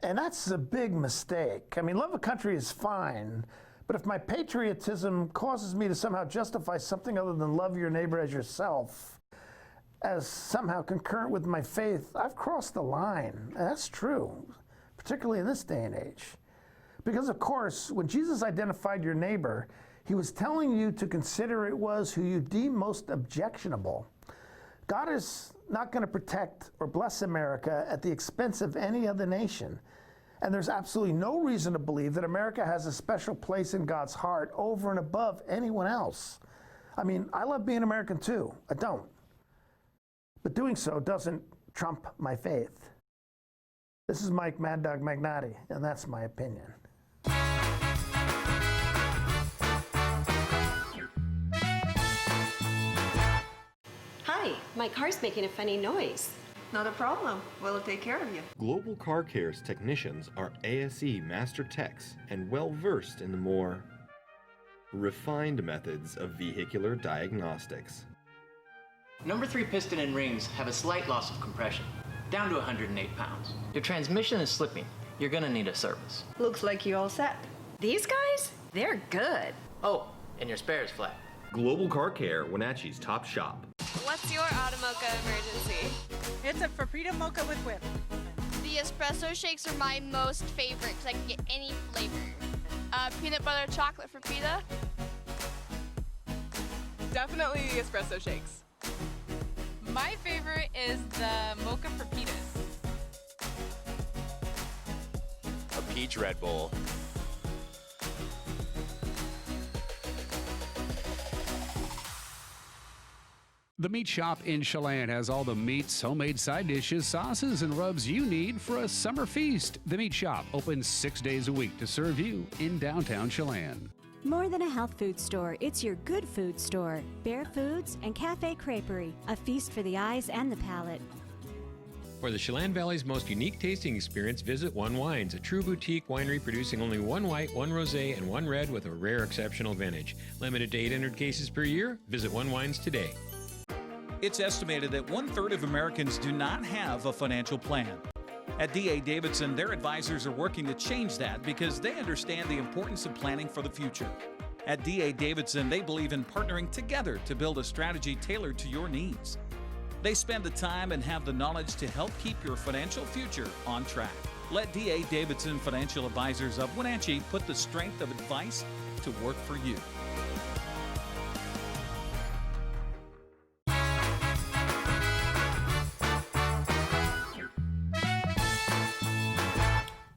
and that's a big mistake. I mean, love of country is fine, but if my patriotism causes me to somehow justify something other than love your neighbor as yourself as somehow concurrent with my faith, I've crossed the line. And that's true, particularly in this day and age. Because of course, when Jesus identified your neighbor, he was telling you to consider it was who you deem most objectionable. God is not going to protect or bless America at the expense of any other nation. And there's absolutely no reason to believe that America has a special place in God's heart over and above anyone else. I mean, I love being American too. I don't. But doing so doesn't trump my faith. This is Mike Mad Dog Magnati, and that's my opinion.
Hi, my car's making a funny noise.
Not a problem. We'll take care of you.
Global Car Care's technicians are ASE Master Techs and well-versed in the more refined methods of vehicular diagnostics.
Number 3 piston and rings have a slight loss of compression, down to 108 pounds. Your transmission is slipping. You're gonna need a service.
Looks like you all set.
These guys? They're good.
Oh, and your spare is flat.
Global Car Care, Wenatchee's top shop.
What's your Automocha emergency?
It's a Frappuccino mocha with whip.
The espresso shakes are my most favorite because I can get any flavor. Peanut butter chocolate for pita.
Definitely the espresso shakes. My favorite is the mocha for pitas.
A peach Red Bull.
The Meat Shop in Chelan has all the meats, homemade side dishes, sauces, and rubs you need for a summer feast. The Meat Shop opens 6 days a week to serve you in downtown Chelan.
More than a health food store, it's your good food store. Bear Foods and Cafe Creperie, a feast for the eyes and the palate.
For the Chelan Valley's most unique tasting experience, visit One Wines, a true boutique winery producing only one white, one rosé, and one red with a rare exceptional vintage. Limited to 800 cases per year. Visit One Wines today.
It's estimated that 1/3 of Americans do not have a financial plan. At D.A. Davidson, their advisors are working to change that because they understand the importance of planning for the future. At D.A. Davidson, they believe in partnering together to build a strategy tailored to your needs. They spend the time and have the knowledge to help keep your financial future on track. Let D.A. Davidson Financial Advisors of Wenatchee put the strength of advice to work for you.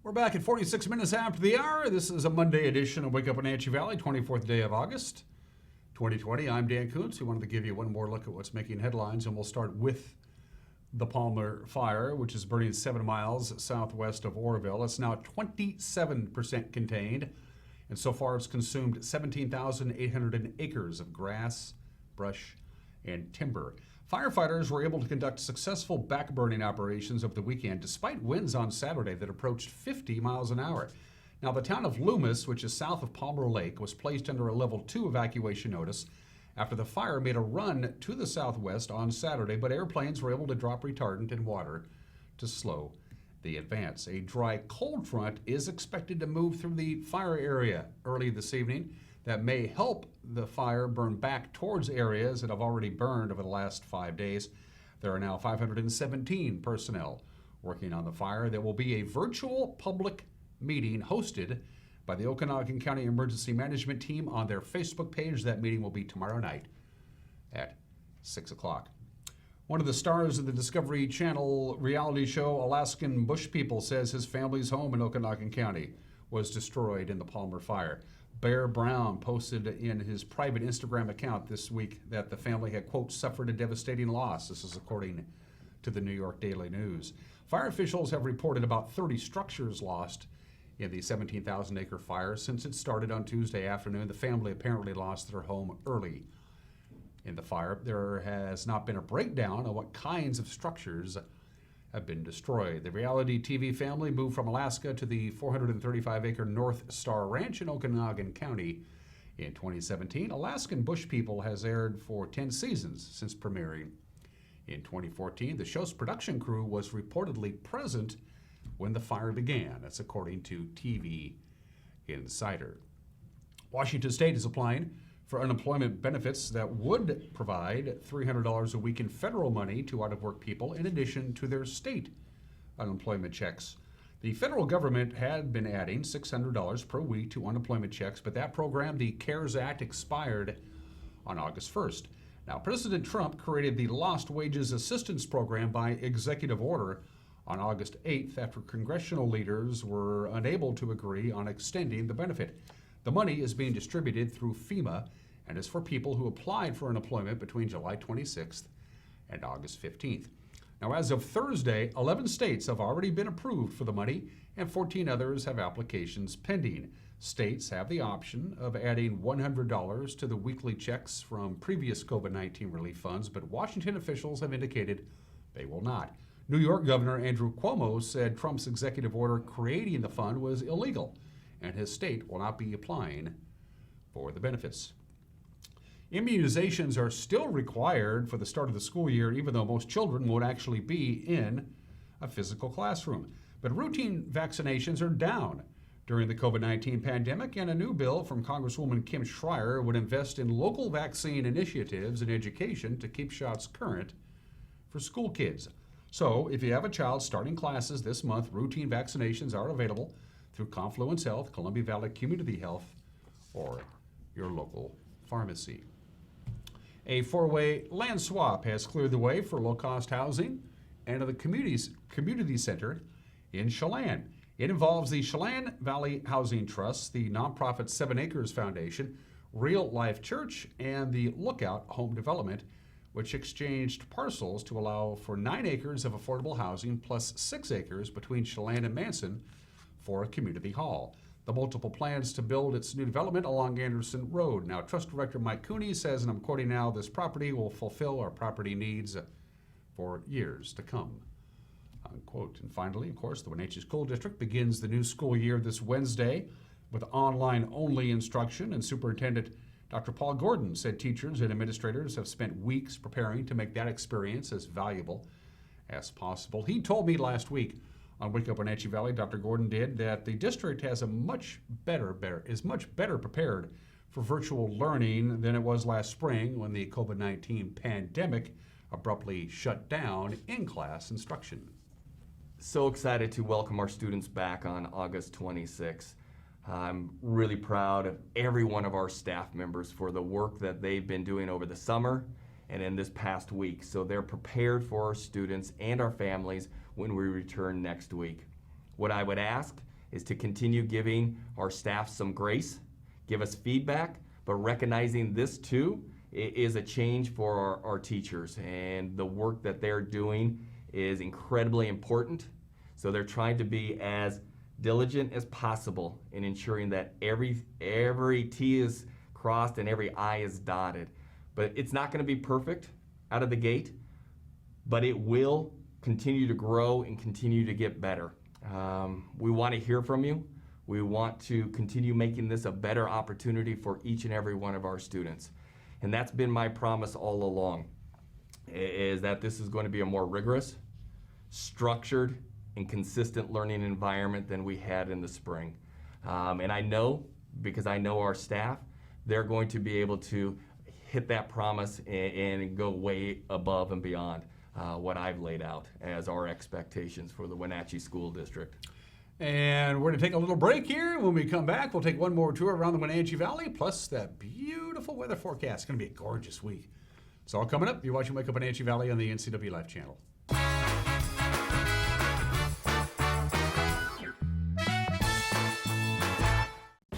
We're back at 46 minutes after the hour. This is a Monday edition of Wake Up Wenatchee Valley, 24th day of August, 2020. I'm Dan Kuntz. We wanted to give you one more look at what's making headlines, and we'll start with the Palmer Fire, which is burning 7 miles southwest of Oroville. It's now 27% contained, and so far it's consumed 17,800 acres of grass, brush, and timber. Firefighters were able to conduct successful back-burning operations over the weekend despite winds on Saturday that approached 50 miles an hour. Now, the town of Loomis, which is south of Palmer Lake, was placed under a level 2 evacuation notice after the fire made a run to the southwest on Saturday, but airplanes were able to drop retardant in water to slow the advance. A dry cold front is expected to move through the fire area early this evening. That may help the fire burn back towards areas that have already burned over the last 5 days. There are now 517 personnel working on the fire. There will be a virtual public meeting hosted by the Okanagan County Emergency Management Team on their Facebook page. That meeting will be tomorrow night at 6 o'clock. One of the stars of the Discovery Channel reality show, Alaskan Bush People, says his family's home in Okanagan County was destroyed in the Palmer Fire. Bear Brown posted in his private Instagram account this week that the family had, quote, suffered a devastating loss. This is according to the New York Daily News. Fire officials have reported about 30 structures lost in the 17,000-acre fire since it started on Tuesday afternoon. The family apparently lost their home early in the fire. There has not been a breakdown on what kinds of structures have been destroyed. The reality TV family moved from Alaska to the 435-acre North Star Ranch in Okanagan County in 2017. Alaskan Bush People has aired for 10 seasons since premiering in 2014. The show's production crew was reportedly present when the fire began. That's according to TV Insider. Washington State is applying for unemployment benefits that would provide $300 a week in federal money to out-of-work people in addition to their state unemployment checks. The federal government had been adding $600 per week to unemployment checks, but that program, the CARES Act, expired on August 1st. Now, President Trump created the Lost Wages Assistance Program by executive order on August 8th after congressional leaders were unable to agree on extending the benefit. The money is being distributed through FEMA and is for people who applied for unemployment between July 26th and August 15th. Now, as of Thursday, 11 states have already been approved for the money, and 14 others have applications pending. States have the option of adding $100 to the weekly checks from previous COVID-19 relief funds, but Washington officials have indicated they will not. New York Governor Andrew Cuomo said Trump's executive order creating the fund was illegal, and his state will not be applying for the benefits. Immunizations are still required for the start of the school year, even though most children won't actually be in a physical classroom. But routine vaccinations are down during the COVID-19 pandemic, and a new bill from Congresswoman Kim Schreier would invest in local vaccine initiatives and education to keep shots current for school kids. So if you have a child starting classes this month, routine vaccinations are available through Confluence Health, Columbia Valley Community Health, or your local pharmacy. A 4-way land swap has cleared the way for low-cost housing and the community center in Chelan. It involves the Chelan Valley Housing Trust, the nonprofit 7 Acres Foundation, Real Life Church, and the Lookout Home Development, which exchanged parcels to allow for 9 acres of affordable housing plus 6 acres between Chelan and Manson for a community hall. The multiple plans to build its new development along Anderson Road. Now, Trust Director Mike Cooney says, and I'm quoting now, this property will fulfill our property needs for years to come. unquote. And finally, of course, the Wenatchee School District begins the new school year this Wednesday with online-only instruction, and Superintendent Dr. Paul Gordon said teachers and administrators have spent weeks preparing to make that experience as valuable as possible. He told me last week on Wake Up Wenatchee Valley, Dr. Gordon did, that the district has is much better prepared for virtual learning than it was last spring when the COVID-19 pandemic abruptly shut down in-class instruction.
So excited to welcome our students back on August 26th. I'm really proud of every one of our staff members for the work that they've been doing over the summer and in this past week. So they're prepared for our students and our families when we return next week. What I would ask is to continue giving our staff some grace, give us feedback, but recognizing this too is a change for our teachers, and the work that they're doing is incredibly important. So they're trying to be as diligent as possible in ensuring that every T is crossed and every I is dotted. But it's not going to be perfect out of the gate, but it will continue to grow and continue to get better. We want to hear from you. We want to continue making this a better opportunity for each and every one of our students. And that's been my promise all along, is that this is going to be a more rigorous, structured, and consistent learning environment than we had in the spring. And I know, because I know our staff, they're going to be able to hit that promise and go way above and beyond what I've laid out as our expectations for the Wenatchee School District.
And we're going to take a little break here. When we come back, we'll take one more tour around the Wenatchee Valley, plus that beautiful weather forecast. It's going to be a gorgeous week. It's all coming up. You're watching Wake Up Wenatchee Valley on the NCW Life Channel.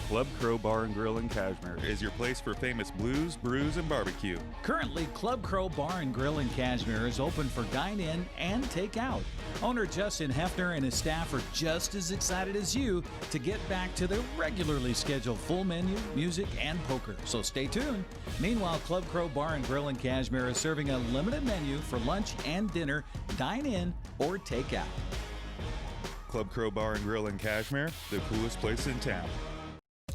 Club Crow Bar and Grill in Cashmere is your place for famous blues, brews, and barbecue.
Currently, Club Crow Bar and Grill in Cashmere is open for dine-in and take-out. Owner Justin Hefner and his staff are just as excited as you to get back to their regularly scheduled full menu, music, and poker. So stay tuned. Meanwhile, Club Crow Bar and Grill in Cashmere is serving a limited menu for lunch and dinner, dine-in or take-out.
Club Crow Bar and Grill in Cashmere, the coolest place in town.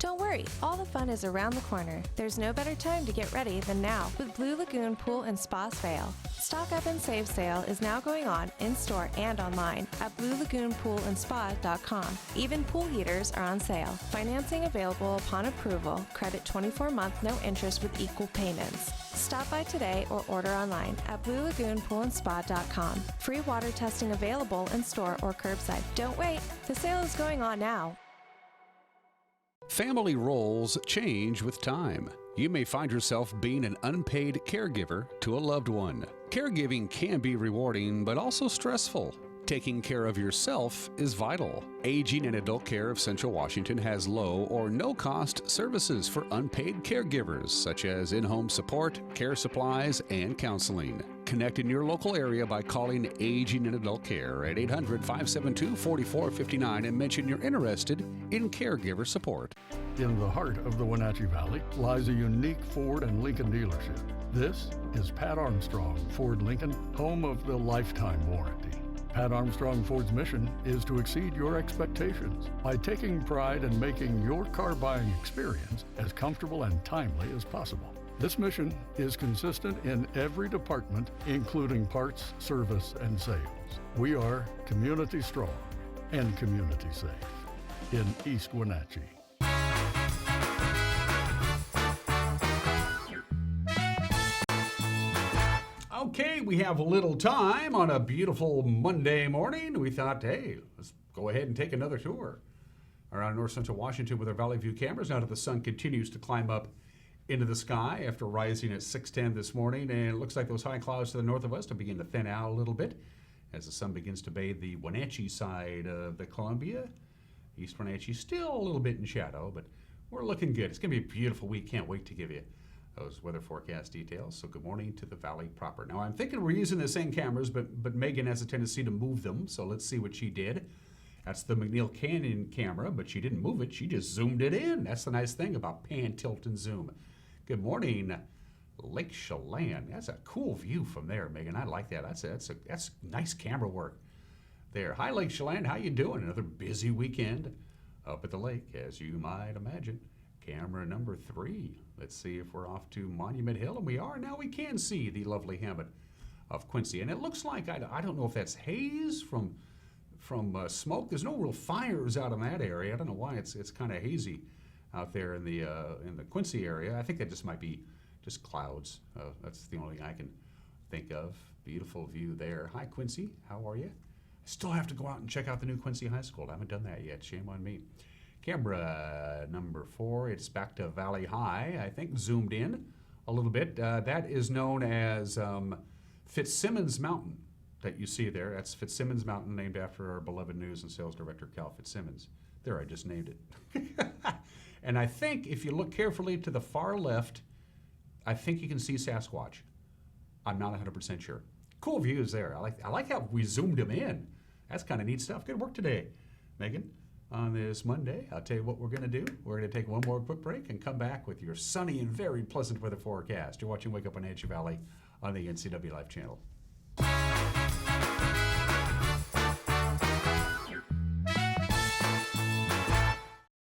Don't worry, all the fun is around the corner. There's no better time to get ready than now with Blue Lagoon Pool and Spa Sale. Stock Up and Save sale is now going on in-store and online at bluelagoonpoolandspa.com. Even pool heaters are on sale. Financing available upon approval. Credit 24-month, no interest with equal payments. Stop by today or order online at bluelagoonpoolandspa.com. Free water testing available in-store or curbside. Don't wait, the sale is going on now.
Family roles change with time. You may find yourself being an unpaid caregiver to a loved one. Caregiving can be rewarding, but also stressful. Taking care of yourself is vital. Aging and Adult Care of Central Washington has low or no cost services for unpaid caregivers, such as in-home support, care supplies, and counseling. Connect in your local area by calling Aging and Adult Care at 800-572-4459 and mention you're interested in caregiver support.
In the heart of the Wenatchee Valley lies a unique Ford and Lincoln dealership. This is Pat Armstrong Ford Lincoln, home of the lifetime warranty. Pat Armstrong Ford's mission is to exceed your expectations by taking pride in making your car buying experience as comfortable and timely as possible. This mission is consistent in every department, including parts, service, and sales. We are community strong and community safe in East Wenatchee.
Okay, we have a little time on a beautiful Monday morning. We thought, hey, let's go ahead and take another tour around North Central Washington with our Valley View cameras now that the sun continues to climb up into the sky after rising at 6:10 this morning. And it looks like those high clouds to the north of us are beginning to thin out a little bit as the sun begins to bathe the Wenatchee side of the Columbia. East Wenatchee still a little bit in shadow, but we're looking good. It's going to be a beautiful week. Can't wait to give you those weather forecast details. So good morning to the valley proper. Now I'm thinking we're using the same cameras, but Megan has a tendency to move them. So let's see what she did. That's the McNeil Canyon camera, but she didn't move it. She just zoomed it in. That's the nice thing about pan, tilt, and zoom. Good morning, Lake Chelan. That's a cool view from there, Megan. I like that. That's nice camera work. there. Hi, Lake Chelan. How you doing? Another busy weekend up at the lake, as you might imagine. Camera number 3. Let's see if we're off to Monument Hill, and we are. Now we can see the lovely hamlet of Quincy, and it looks like, I don't know if that's haze from smoke. There's no real fires out in that area. I don't know why it's kind of hazy out there in the Quincy area. I think that just might be just clouds. That's the only thing I can think of. Beautiful view there. Hi, Quincy. How are you? I still have to go out and check out the new Quincy High School. I haven't done that yet. Shame on me. Camera number 4. It's back to Valley High, I think, zoomed in a little bit. That is known as Fitzsimmons Mountain that you see there. That's Fitzsimmons Mountain, named after our beloved news and sales director, Cal Fitzsimmons. There, I just named it. And I think if you look carefully to the far left, I think you can see Sasquatch. I'm not 100% sure. Cool views there. I like how we zoomed him in. That's kind of neat stuff. Good work today, Megan. On this Monday, I'll tell you what we're going to do. We're going to take one more quick break and come back with your sunny and very pleasant weather forecast. You're watching Wake Up Wenatchee Valley on the NCW Life channel.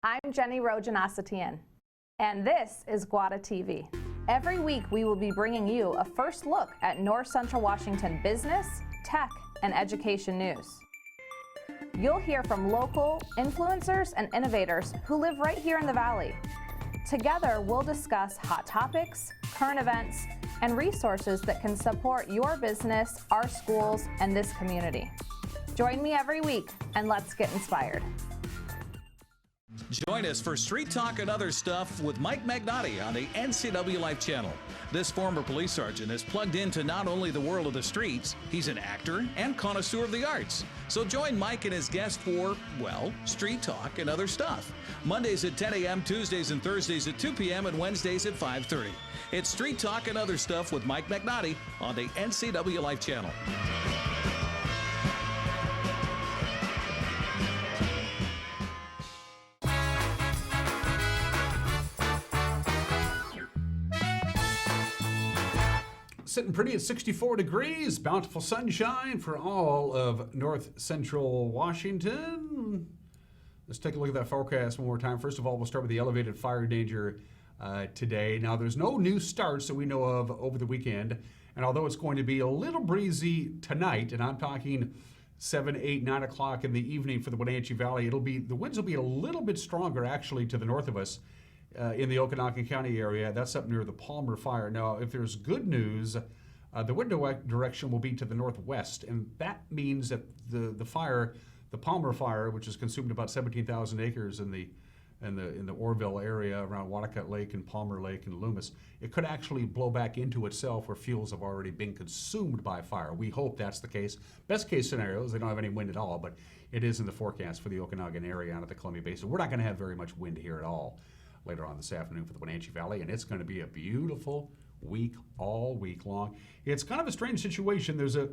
I'm Jenny Rojanasatian, and this is Guada TV. Every week, we will be bringing you a first look at North Central Washington business, tech, and education news. You'll hear from local influencers and innovators who live right here in the Valley. Together, we'll discuss hot topics, current events, and resources that can support your business, our schools, and this community. Join me every week, and let's get inspired.
Join us for Street Talk and Other Stuff with Mike Magnotti on the NCW Life channel. This former police sergeant is plugged into not only the world of the streets, he's an actor and connoisseur of the arts. So join Mike and his guest for, well, Street Talk and Other Stuff. Mondays at 10 a.m., Tuesdays and Thursdays at 2 p.m., and Wednesdays at 5:30. It's Street Talk and Other Stuff with Mike Magnotti on the NCW Life channel.
Sitting pretty at 64 degrees, bountiful sunshine for all of north central Washington. Let's take a look at that forecast one more time. First of all, we'll start with the elevated fire danger today. Now, there's no new starts that we know of over the weekend, and although it's going to be a little breezy tonight, and I'm talking 7, 8, 9 o'clock in the evening for the Wenatchee Valley, the winds will be a little bit stronger actually to the north of us. In the Okanagan County area. That's up near the Palmer Fire. Now, if there's good news, the wind direction will be to the northwest, and that means that the fire, the Palmer Fire, which has consumed about 17,000 acres in the Orville area around Wattacut Lake and Palmer Lake and Loomis, it could actually blow back into itself where fuels have already been consumed by fire. We hope that's the case. Best case scenario is they don't have any wind at all, but it is in the forecast for the Okanagan area out of the Columbia Basin. We're not going to have very much wind here at all later on this afternoon for the Wenatchee Valley, and it's going to be a beautiful week all week long. It's kind of a strange situation. There's a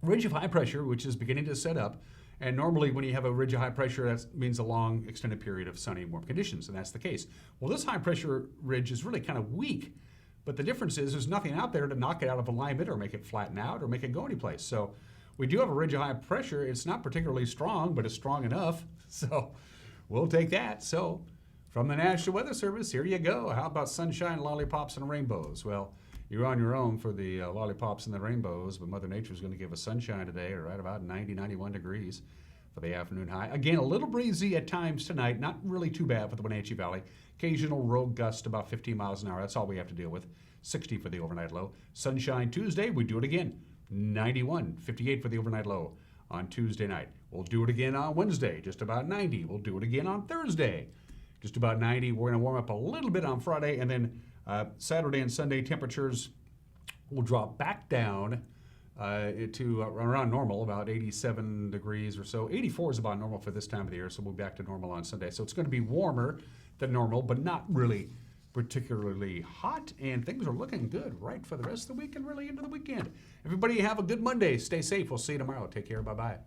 ridge of high pressure which is beginning to set up, and normally when you have a ridge of high pressure, that means a long extended period of sunny and warm conditions, and that's the case. Well, this high pressure ridge is really kind of weak, but the difference is there's nothing out there to knock it out of alignment or make it flatten out or make it go anyplace. So we do have a ridge of high pressure. It's not particularly strong, but it's strong enough, so we'll take that. So from the National Weather Service, here you go. How about sunshine, lollipops, and rainbows? Well, you're on your own for the lollipops and the rainbows, but Mother Nature's going to give us sunshine today, right about 90, 91 degrees for the afternoon high. Again, a little breezy at times tonight, not really too bad for the Wenatchee Valley. Occasional rogue gust about 15 miles an hour. That's all we have to deal with. 60 for the overnight low. Sunshine Tuesday, we do it again. 91, 58 for the overnight low on Tuesday night. We'll do it again on Wednesday, just about 90. We'll do it again on Thursday. Just about 90. We're going to warm up a little bit on Friday, and then Saturday and Sunday temperatures will drop back down to around normal, about 87 degrees or so. 84 is about normal for this time of the year, so we'll be back to normal on Sunday. So it's going to be warmer than normal, but not really particularly hot, and things are looking good right for the rest of the week and really into the weekend. Everybody have a good Monday. Stay safe. We'll see you tomorrow. Take care. Bye-bye.